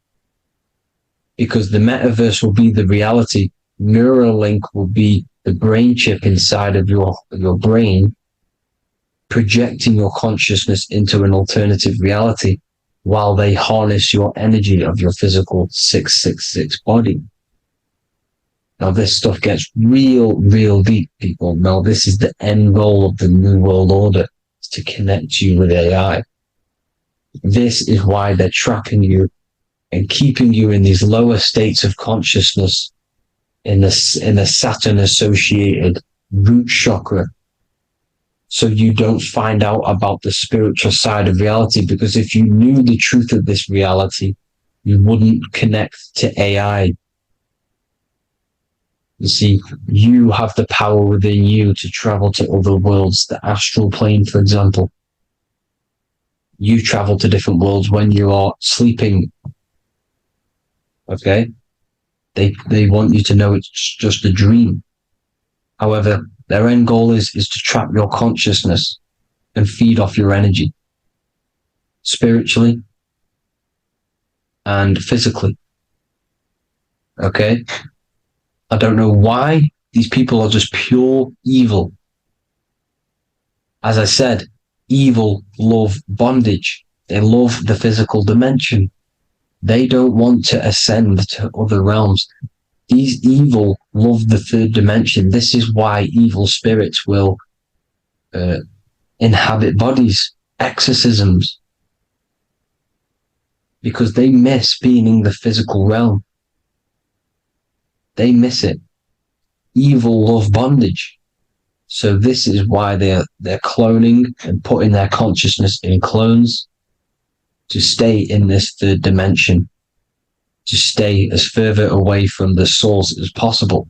Because the metaverse will be the reality. Neuralink will be the brain chip inside of your brain, projecting your consciousness into an alternative reality while they harness your energy of your physical 666 body. Now, this stuff gets real deep, people. Now, this is the end goal of the New World Order, is to connect you with AI. This is why they're trapping you and keeping you in these lower states of consciousness in a Saturn-associated root chakra, so you don't find out about the spiritual side of reality. Because if you knew the truth of this reality, you wouldn't connect to AI. You see, you have the power within you to travel to other worlds, the astral plane, for example. You travel to different worlds when you are sleeping. Okay? They want you to know it's just a dream. However, their end goal is to trap your consciousness and feed off your energy, spiritually and physically. Okay? I don't know why these people are just pure evil. As I said, evil love bondage. They love the physical dimension. They don't want to ascend to other realms. These evil love the third dimension. This is why evil spirits will inhabit bodies, exorcisms, because they miss being in the physical realm. They miss it. Evil love bondage. So this is why they're cloning and putting their consciousness in clones to stay in this third dimension, to stay as further away from the source as possible.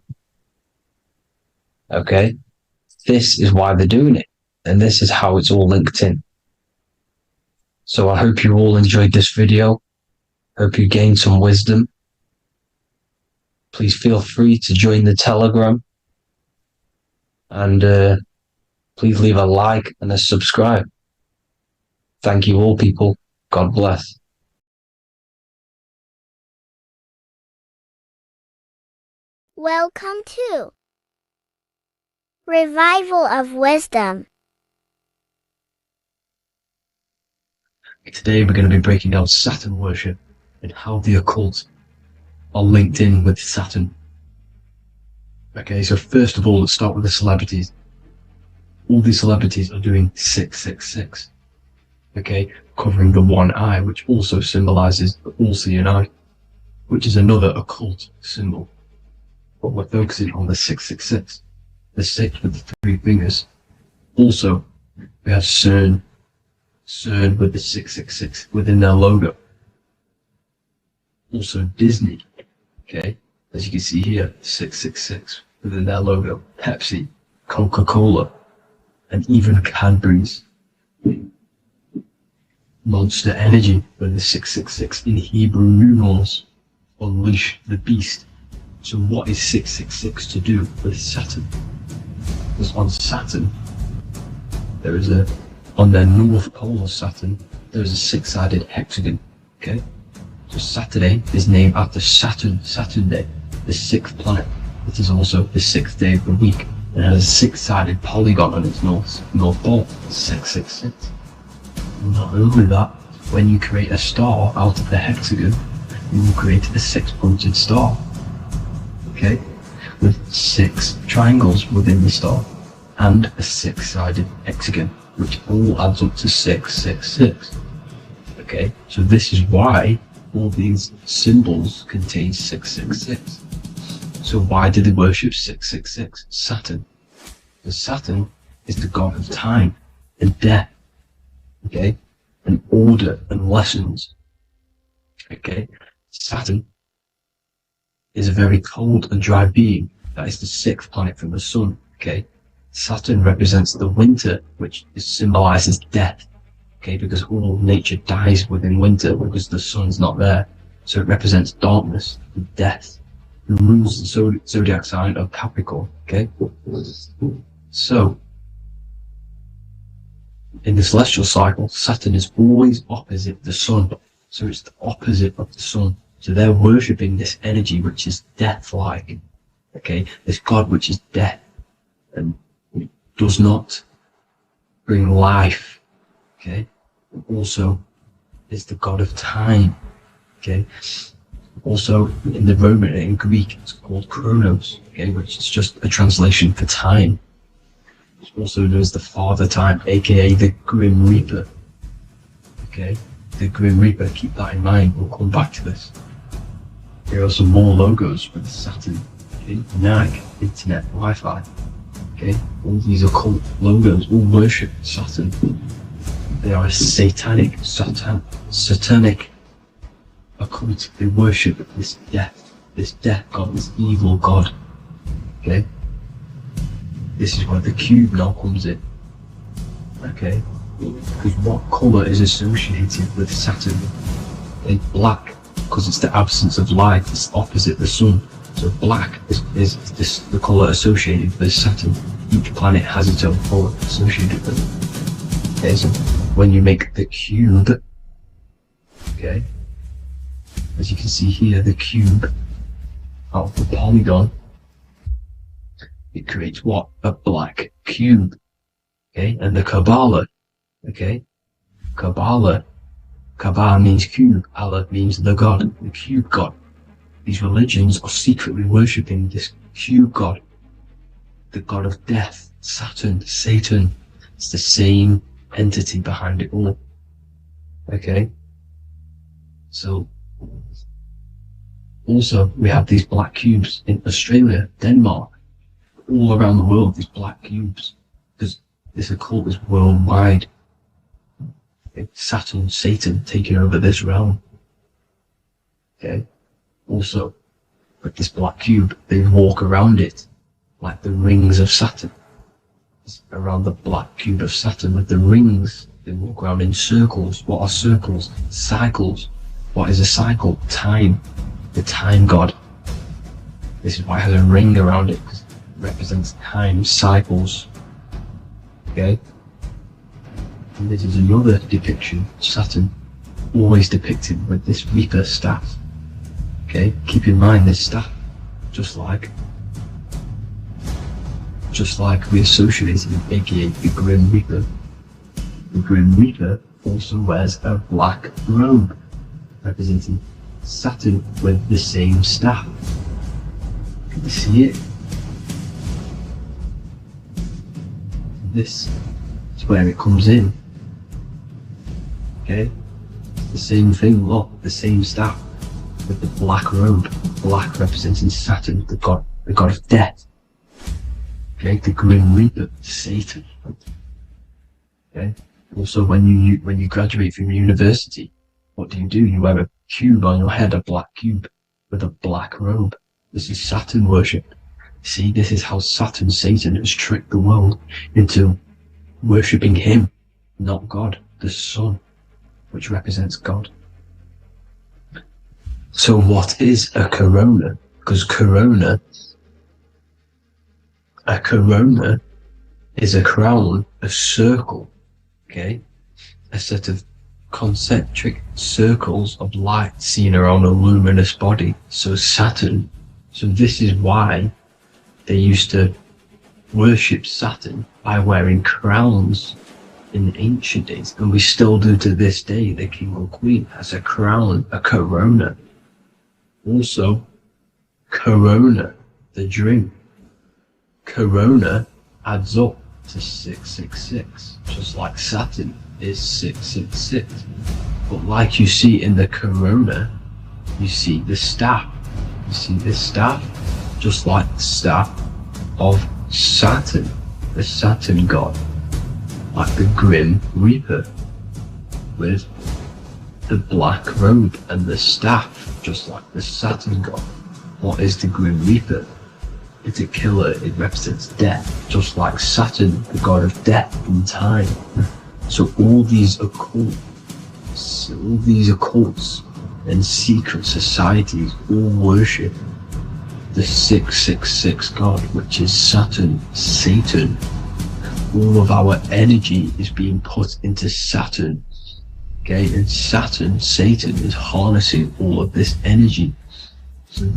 Okay? This is why they're doing it. And this is how it's all linked in. So I hope you all enjoyed this video. Hope you gained some wisdom. Please feel free to join the Telegram. And please leave a like and a subscribe. Thank you all, people. God bless. Welcome to Revival of Wisdom. Today we're going to be breaking down Saturn worship and how the occult are linked in with Saturn. Okay, so first of all, let's start with the celebrities. All these celebrities are doing 666. Okay, covering the one eye, which also symbolizes the all-seeing eye, which is another occult symbol. But we're focusing on the 666, the 6 with the 3 fingers. Also, we have CERN with the 666 within their logo. Also Disney, okay, as you can see here, 666 within their logo. Pepsi, Coca-Cola, and even Cadbury's. Monster Energy with the 666 in Hebrew numerals. Unleash the beast. So what is 666 to do with Saturn? Because on Saturn, there is on their north pole of Saturn, there is a 6-sided hexagon. Okay, so Saturday is named after Saturn Day, the 6th planet. It is also the 6th day of the week and has a 6-sided polygon on its north pole, 666. Not only that, when you create a star out of the hexagon, you will create a 6-pointed star. Okay, with 6 triangles within the star and a 6-sided hexagon, which all adds up to 666. Okay, so this is why all these symbols contain 666. So why do they worship 666? Saturn. Because Saturn is the god of time and death. Okay, and order and lessons. Okay, Saturn is a very cold and dry being. That is the 6th planet from the sun. Okay, Saturn represents the winter, which symbolizes death. Okay, because all nature dies within winter because the sun's not there. So it represents darkness and death. who rules the zodiac sign of Capricorn. Okay, so in the celestial cycle, Saturn is always opposite the sun, so it's the opposite of the sun. So they're worshipping this energy which is death-like. Okay, this god which is death and does not bring life. Okay, also is the god of time. Okay, also in the Roman and in Greek it's called Chronos. Okay, which is just a translation for time. It's also known as the Father Time, aka the Grim Reaper. Okay, the Grim Reaper. Keep that in mind. We'll come back to this. Here are some more logos with Saturn. Okay, NAG, Internet, Wi-Fi. Okay, all these occult logos all worship Saturn. They are a satanic occult. They worship this death god, this evil god. Okay, this is where the cube now comes in. Okay, because what colour is associated with Saturn? Okay, black, because it's the absence of light. It's opposite the sun. So black is the colour associated with Saturn. Each planet has its own colour associated with it. Okay, so when you make the cube, okay, as you can see here, the cube out of the polygon, it creates what? A black cube. Okay, and the Kabbalah, okay, Kabbalah means cube, Allah means the god, the cube god. These religions are secretly worshipping this cube god, the god of death, Saturn, Satan. It's the same entity behind it all. Okay, so also we have these black cubes in Australia, Denmark, all around the world, these black cubes, because this occult is worldwide. Okay? Saturn, Satan taking over this realm. Okay, also with this black cube, they walk around it like the rings of Saturn. It's around the black cube of Saturn with the rings, they walk around in circles. What are circles? Cycles. What is a cycle? Time. The time god. This is why it has a ring around it, because it represents time, cycles. Okay, and this is another depiction. Saturn, always depicted with this Reaper staff. Okay, keep in mind this staff, just like we associated with aka the Grim Reaper. The Grim Reaper also wears a black robe, representing Saturn with the same staff. Can you see it? This is where it comes in. Okay, the same thing. Look, the same staff with the black robe. Black representing Saturn, the god of death. Okay, the Grim Reaper, Satan. Okay. Also, when you graduate from university, what do? You wear a cube on your head, a black cube with a black robe. This is Saturn worship. See, this is how Saturn, Satan, has tricked the world into worshipping him, not God, the sun, which represents God. So what is a corona? Because a corona is a crown, a circle, okay? A set of concentric circles of light seen around a luminous body. So Saturn, so this is why they used to worship Saturn by wearing crowns in ancient days, and we still do to this day. The king or queen has a crown, a corona. Also, corona, the drink. Corona adds up to 666, just like Saturn is 666. But like you see in the corona, you see the staff. You see this staff, just like the staff of Saturn, the Saturn god, like the Grim Reaper, with the black robe and the staff, just like the Saturn god. What is the Grim Reaper? It's a killer. It represents death, just like Saturn, the god of death and time. So all these occults and secret societies all worship the 666 god, which is Saturn, Satan. All of our energy is being put into Saturn. Okay, and Saturn, Satan, is harnessing all of this energy. So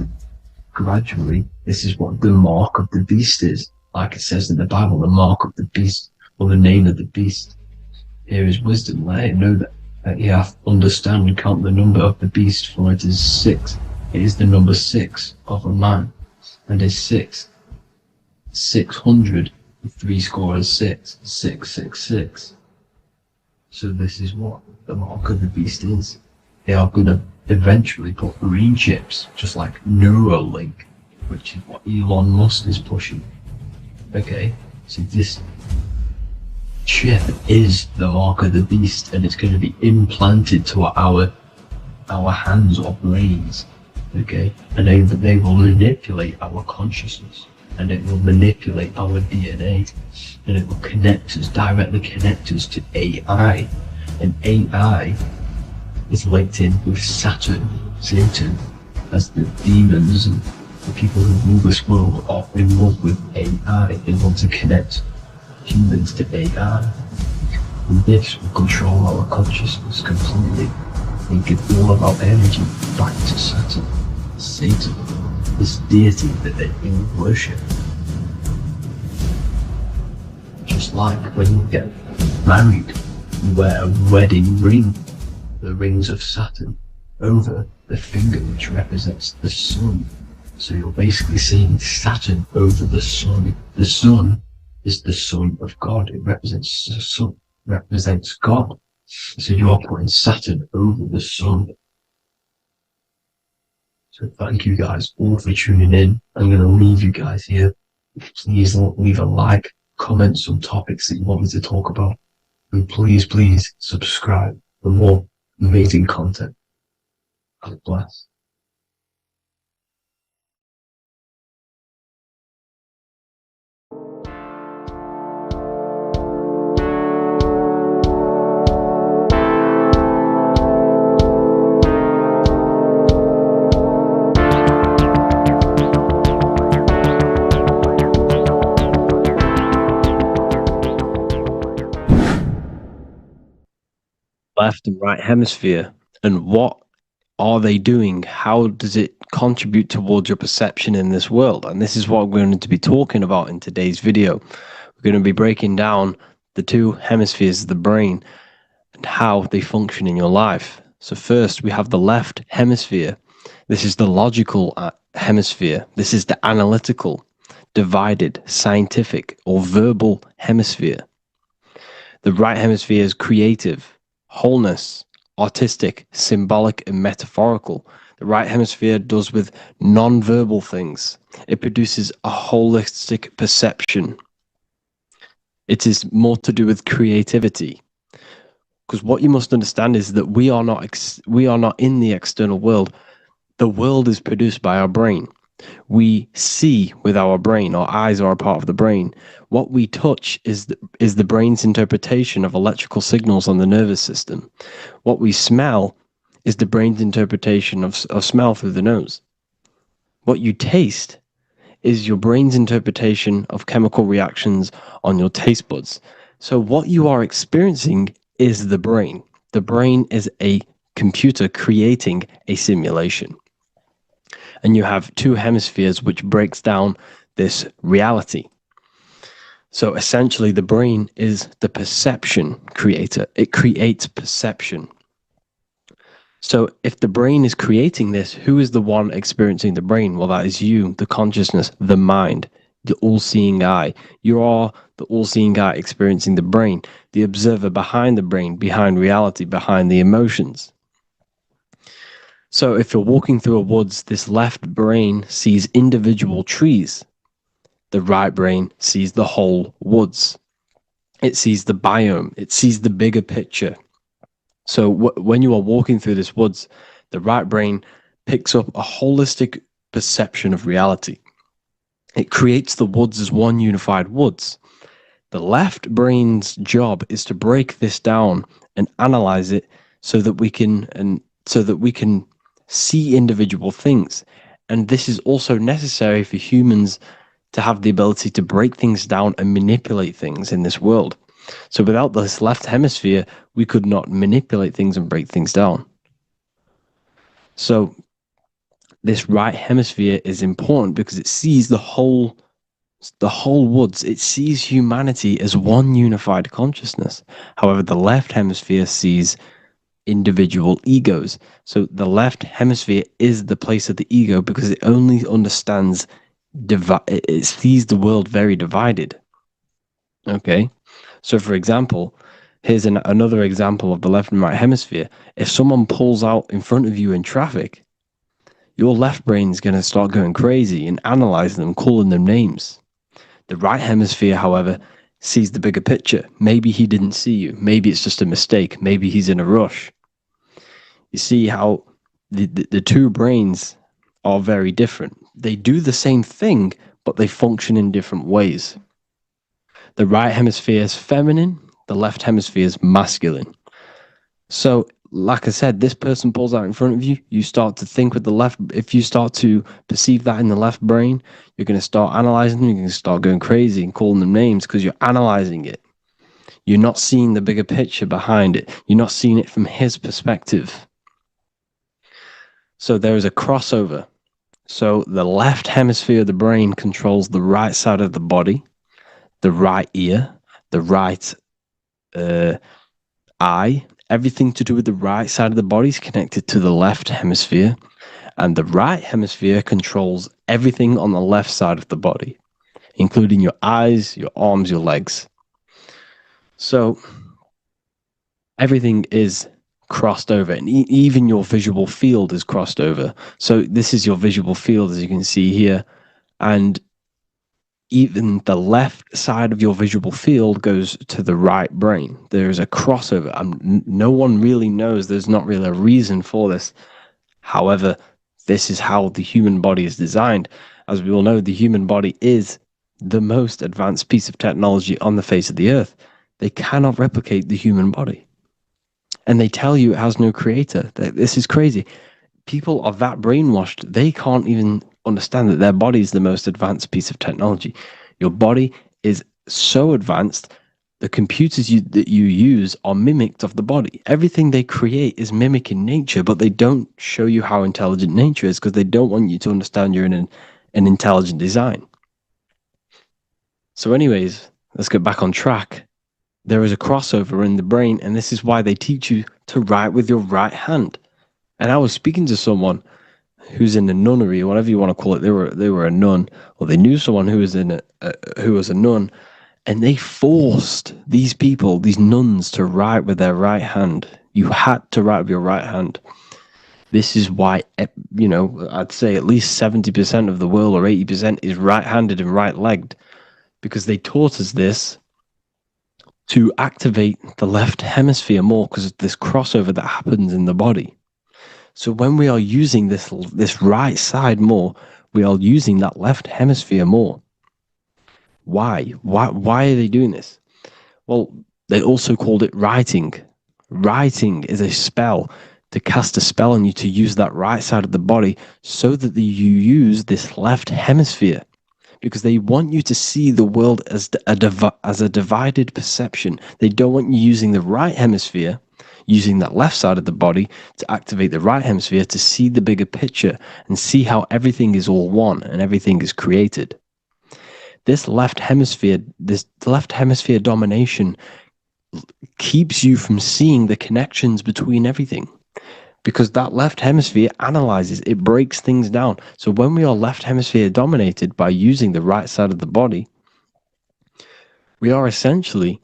gradually, this is what the mark of the beast is. Like it says in the Bible, the mark of the beast, or the name of the beast. Here is wisdom. Let him know that you have to understand and count the number of the beast, for it is 6. It is the number 6 of a man, and is 6. 600, 3 score is 6, 666. So this is what the mark of the beast is. They are going to eventually put green chips, just like Neuralink, which is what Elon Musk is pushing. Okay, so this chip is the mark of the beast, and it's going to be implanted to our hands or brains. Okay, and they will manipulate our consciousness, and it will manipulate our DNA, and it will directly connect us to AI, and AI is linked in with Saturn, Satan, as the demons and the people who rule this world are in love with AI. They want to connect humans to AI, and this will control our consciousness completely and give all of our energy back to Saturn, Satan, this deity that they all worship. Just like when you get married, you wear a wedding ring, the rings of Saturn, over the finger, which represents the sun. So you're basically seeing Saturn over the sun. The sun is the son of God. It represents the sun, represents God. So you're putting Saturn over the sun. So thank you guys all for tuning in. I'm going to leave you guys here. Please leave a like, comment some topics that you want me to talk about. And please subscribe for more amazing content. God bless. Left and right hemisphere, and what are they doing? How does it contribute towards your perception in this world? And this is what we're going to be talking about in today's video. We're going to be breaking down the two hemispheres of the brain and how they function in your life. So first, we have the left hemisphere. This is the logical hemisphere. This is the analytical, divided, scientific, or verbal hemisphere. The right hemisphere is creative, wholeness, artistic, symbolic, and metaphorical. The right hemisphere does with non-verbal things. It produces a holistic perception. It is more to do with creativity. Because what you must understand is that we are not in the external world. The world is produced by our brain. We see with our brain. Our eyes are a part of the brain. What we touch is the brain's interpretation of electrical signals on the nervous system. What we smell is the brain's interpretation of smell through the nose. What you taste is your brain's interpretation of chemical reactions on your taste buds. So what you are experiencing is the brain. The brain is a computer creating a simulation. And you have two hemispheres which breaks down this reality. So essentially the brain is the perception creator. It creates perception. So if the brain is creating this, who is the one experiencing the brain? Well, that is you, the consciousness, the mind, the all-seeing eye. You are the all-seeing eye experiencing the brain, the observer behind the brain, behind reality, behind the emotions. So if you're walking through a woods, this left brain sees individual trees. The right brain sees the whole woods. It sees the biome. It sees the bigger picture. So when you are walking through this woods, the right brain picks up a holistic perception of reality. It creates the woods as one unified woods. The left brain's job is to break this down and analyze it so that we can see individual things. And this is also necessary for humans to have the ability to break things down and manipulate things in this world. So without this left hemisphere, we could not manipulate things and break things down. So this right hemisphere is important because it sees the whole woods. It sees humanity as one unified consciousness. However, the left hemisphere sees individual egos. So the left hemisphere is the place of the ego because it only understands it sees the world very divided. Okay, so for example, here's another example of the left and right hemisphere. If someone pulls out in front of you in traffic, your left brain's going to start going crazy and analyzing them, calling them names. The right hemisphere, however, sees the bigger picture. Maybe he didn't see you. Maybe it's just a mistake. Maybe he's in a rush. You see how the two brains are very different. They do the same thing, but they function in different ways. The right hemisphere is feminine. The left hemisphere is masculine. So, like I said, this person pulls out in front of you. You start to think with the left. If you start to perceive that in the left brain, you're going to start analyzing them. You're going to start going crazy and calling them names because you're analyzing it. You're not seeing the bigger picture behind it. You're not seeing it from his perspective. So there is a crossover. So the left hemisphere of the brain controls the right side of the body, the right ear, the right eye. Everything to do with the right side of the body is connected to the left hemisphere, and the right hemisphere controls everything on the left side of the body, including your eyes, your arms, your legs. So everything is crossed over, and even your visual field is crossed over. So this is your visual field, as you can see here, and even the left side of your visual field goes to the right brain. There is a crossover. No one really knows. There's not really a reason for this. However, this is how the human body is designed. As we all know, the human body is the most advanced piece of technology on the face of the earth. They cannot replicate the human body. And they tell you it has no creator. This is crazy. People are that brainwashed, they can't even understand that their body is the most advanced piece of technology. Your body is so advanced, the computers that you use are mimicked of the body. Everything they create is mimicking nature, but they don't show you how intelligent nature is because they don't want you to understand you're in an intelligent design. So anyways, let's get back on track. There is a crossover in the brain, and this is why they teach you to write with your right hand. And I was speaking to someone who's in a nunnery, or whatever you want to call it. They were a nun, or they knew someone who was a nun, and they forced these people, these nuns, to write with their right hand. You had to write with your right hand. This is why, I'd say at least 70% of the world, or 80%, is right-handed and right-legged, because they taught us this to activate the left hemisphere more because of this crossover that happens in the body. So when we are using this right side more, we are using that left hemisphere more. Why? Why are they doing this? Well, they also called it writing. Writing is a spell, to cast a spell on you, to use that right side of the body so that you use this left hemisphere, because they want you to see the world as a divided perception. They don't want you using the right hemisphere, using that left side of the body to activate the right hemisphere to see the bigger picture and see how everything is all one and everything is created. This left hemisphere domination keeps you from seeing the connections between everything, because that left hemisphere analyzes, it breaks things down. So when we are left hemisphere dominated by using the right side of the body, we are essentially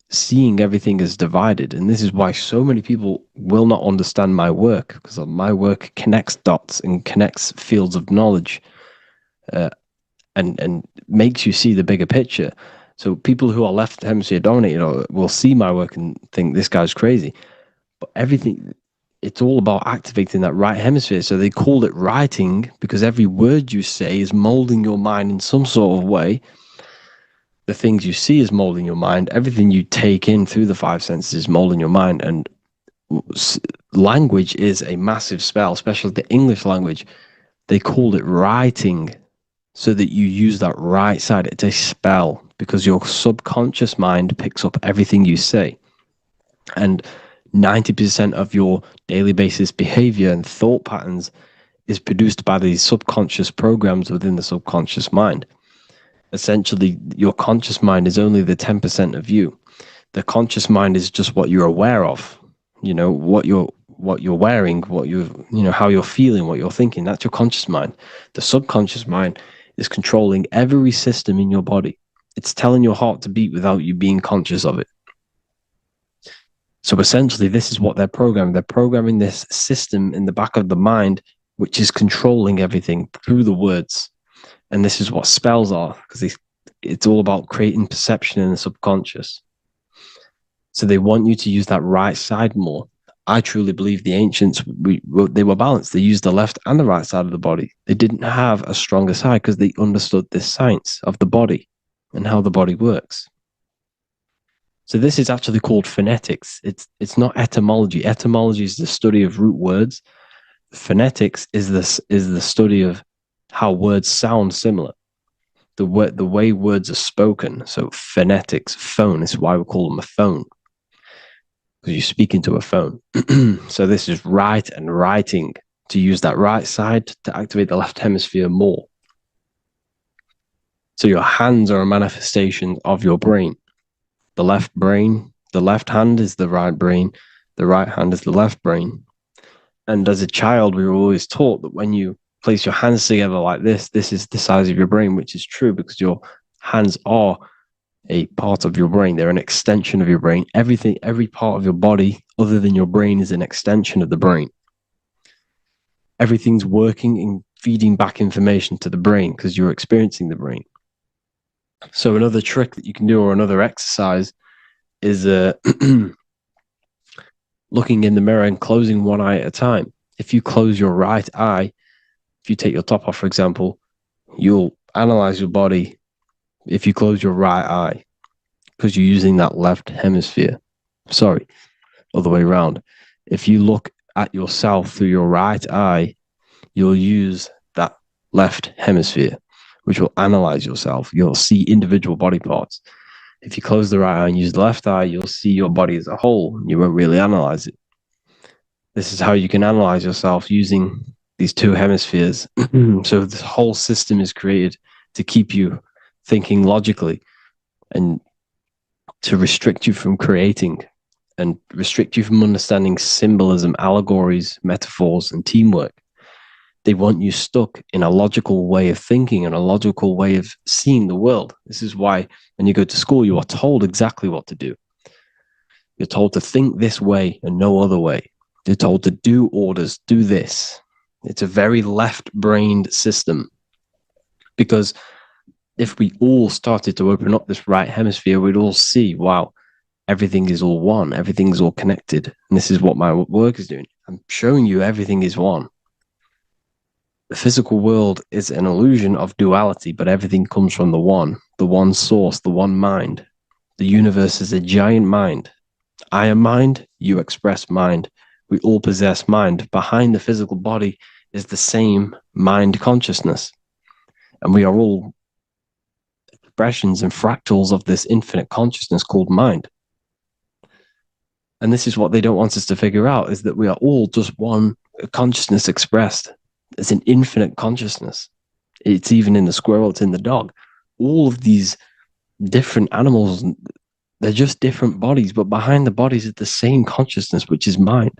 seeing everything as divided. And this is why so many people will not understand my work, because my work connects dots and connects fields of knowledge, and makes you see the bigger picture. So people who are left hemisphere dominated will see my work and think this guy's crazy. But it's all about activating that right hemisphere. So they called it writing because every word you say is molding your mind in some sort of way. The things you see is molding your mind. Everything you take in through the five senses is molding your mind. And language is a massive spell, especially the English language. They call it writing, so that you use that right side. It's a spell because your subconscious mind picks up everything you say. And 90% of your daily basis behavior and thought patterns is produced by these subconscious programs within the subconscious mind. Essentially, your conscious mind is only the 10% of you. The conscious mind is just what you're aware of, what you're wearing, how you're feeling, what you're thinking. That's your conscious mind. The subconscious mind is controlling every system in your body. It's telling your heart to beat without you being conscious of it. So essentially, this is what they're programming. They're programming this system in the back of the mind, which is controlling everything through the words. And this is what spells are, because it's all about creating perception in the subconscious. So they want you to use that right side more. I truly believe the ancients, they were balanced. They used the left and the right side of the body. They didn't have a stronger side because they understood this science of the body and how the body works. So this is actually called phonetics. It's not etymology. Etymology is the study of root words. Phonetics is the study of how words sound similar. The way words are spoken. So phonetics, phone, is why we call them a phone, because you speak into a phone. So this is write and writing, to use that right side to activate the left hemisphere more. So your hands are a manifestation of your brain. The left hand is the right brain. The right hand is the left brain. And as a child, we were always taught that when you place your hands together like this is the size of your brain, which is true because your hands are a part of your brain. They're an extension of your brain. Every part of your body other than your brain is an extension of the brain. Everything's working and feeding back information to the brain because you're experiencing the brain. So another trick that you can do, or another exercise, is looking in the mirror and closing one eye at a time. If you close your right eye, if you take your top off, for example, you'll analyze your body if you close your right eye, because you're using that left hemisphere. Sorry, other way around. If you look at yourself through your right eye, you'll use that left hemisphere, which will analyze yourself. You'll see individual body parts. If you close the right eye and use the left eye, you'll see your body as a whole. You won't really analyze it. This is how you can analyze yourself using these two hemispheres. So this whole system is created to keep you thinking logically and to restrict you from creating and restrict you from understanding symbolism, allegories, metaphors, and teamwork. They want you stuck in a logical way of thinking and a logical way of seeing the world. This is why when you go to school, you are told exactly what to do. You're told to think this way and no other way. You're told to do orders, do this. It's a very left-brained system, because if we all started to open up this right hemisphere, we'd all see, wow, everything is all one. Everything's all connected. And this is what my work is doing. I'm showing you everything is one. The physical world is an illusion of duality, but everything comes from the one source, the one mind. The universe is a giant mind. I am mind, you express mind. We all possess mind. Behind the physical body is the same mind consciousness. And we are all expressions and fractals of this infinite consciousness called mind. And this is what they don't want us to figure out, is that we are all just one consciousness expressed. It's an infinite consciousness. It's even in the squirrel, it's in the dog. All of these different animals, they're just different bodies, but behind the bodies is the same consciousness, which is mind.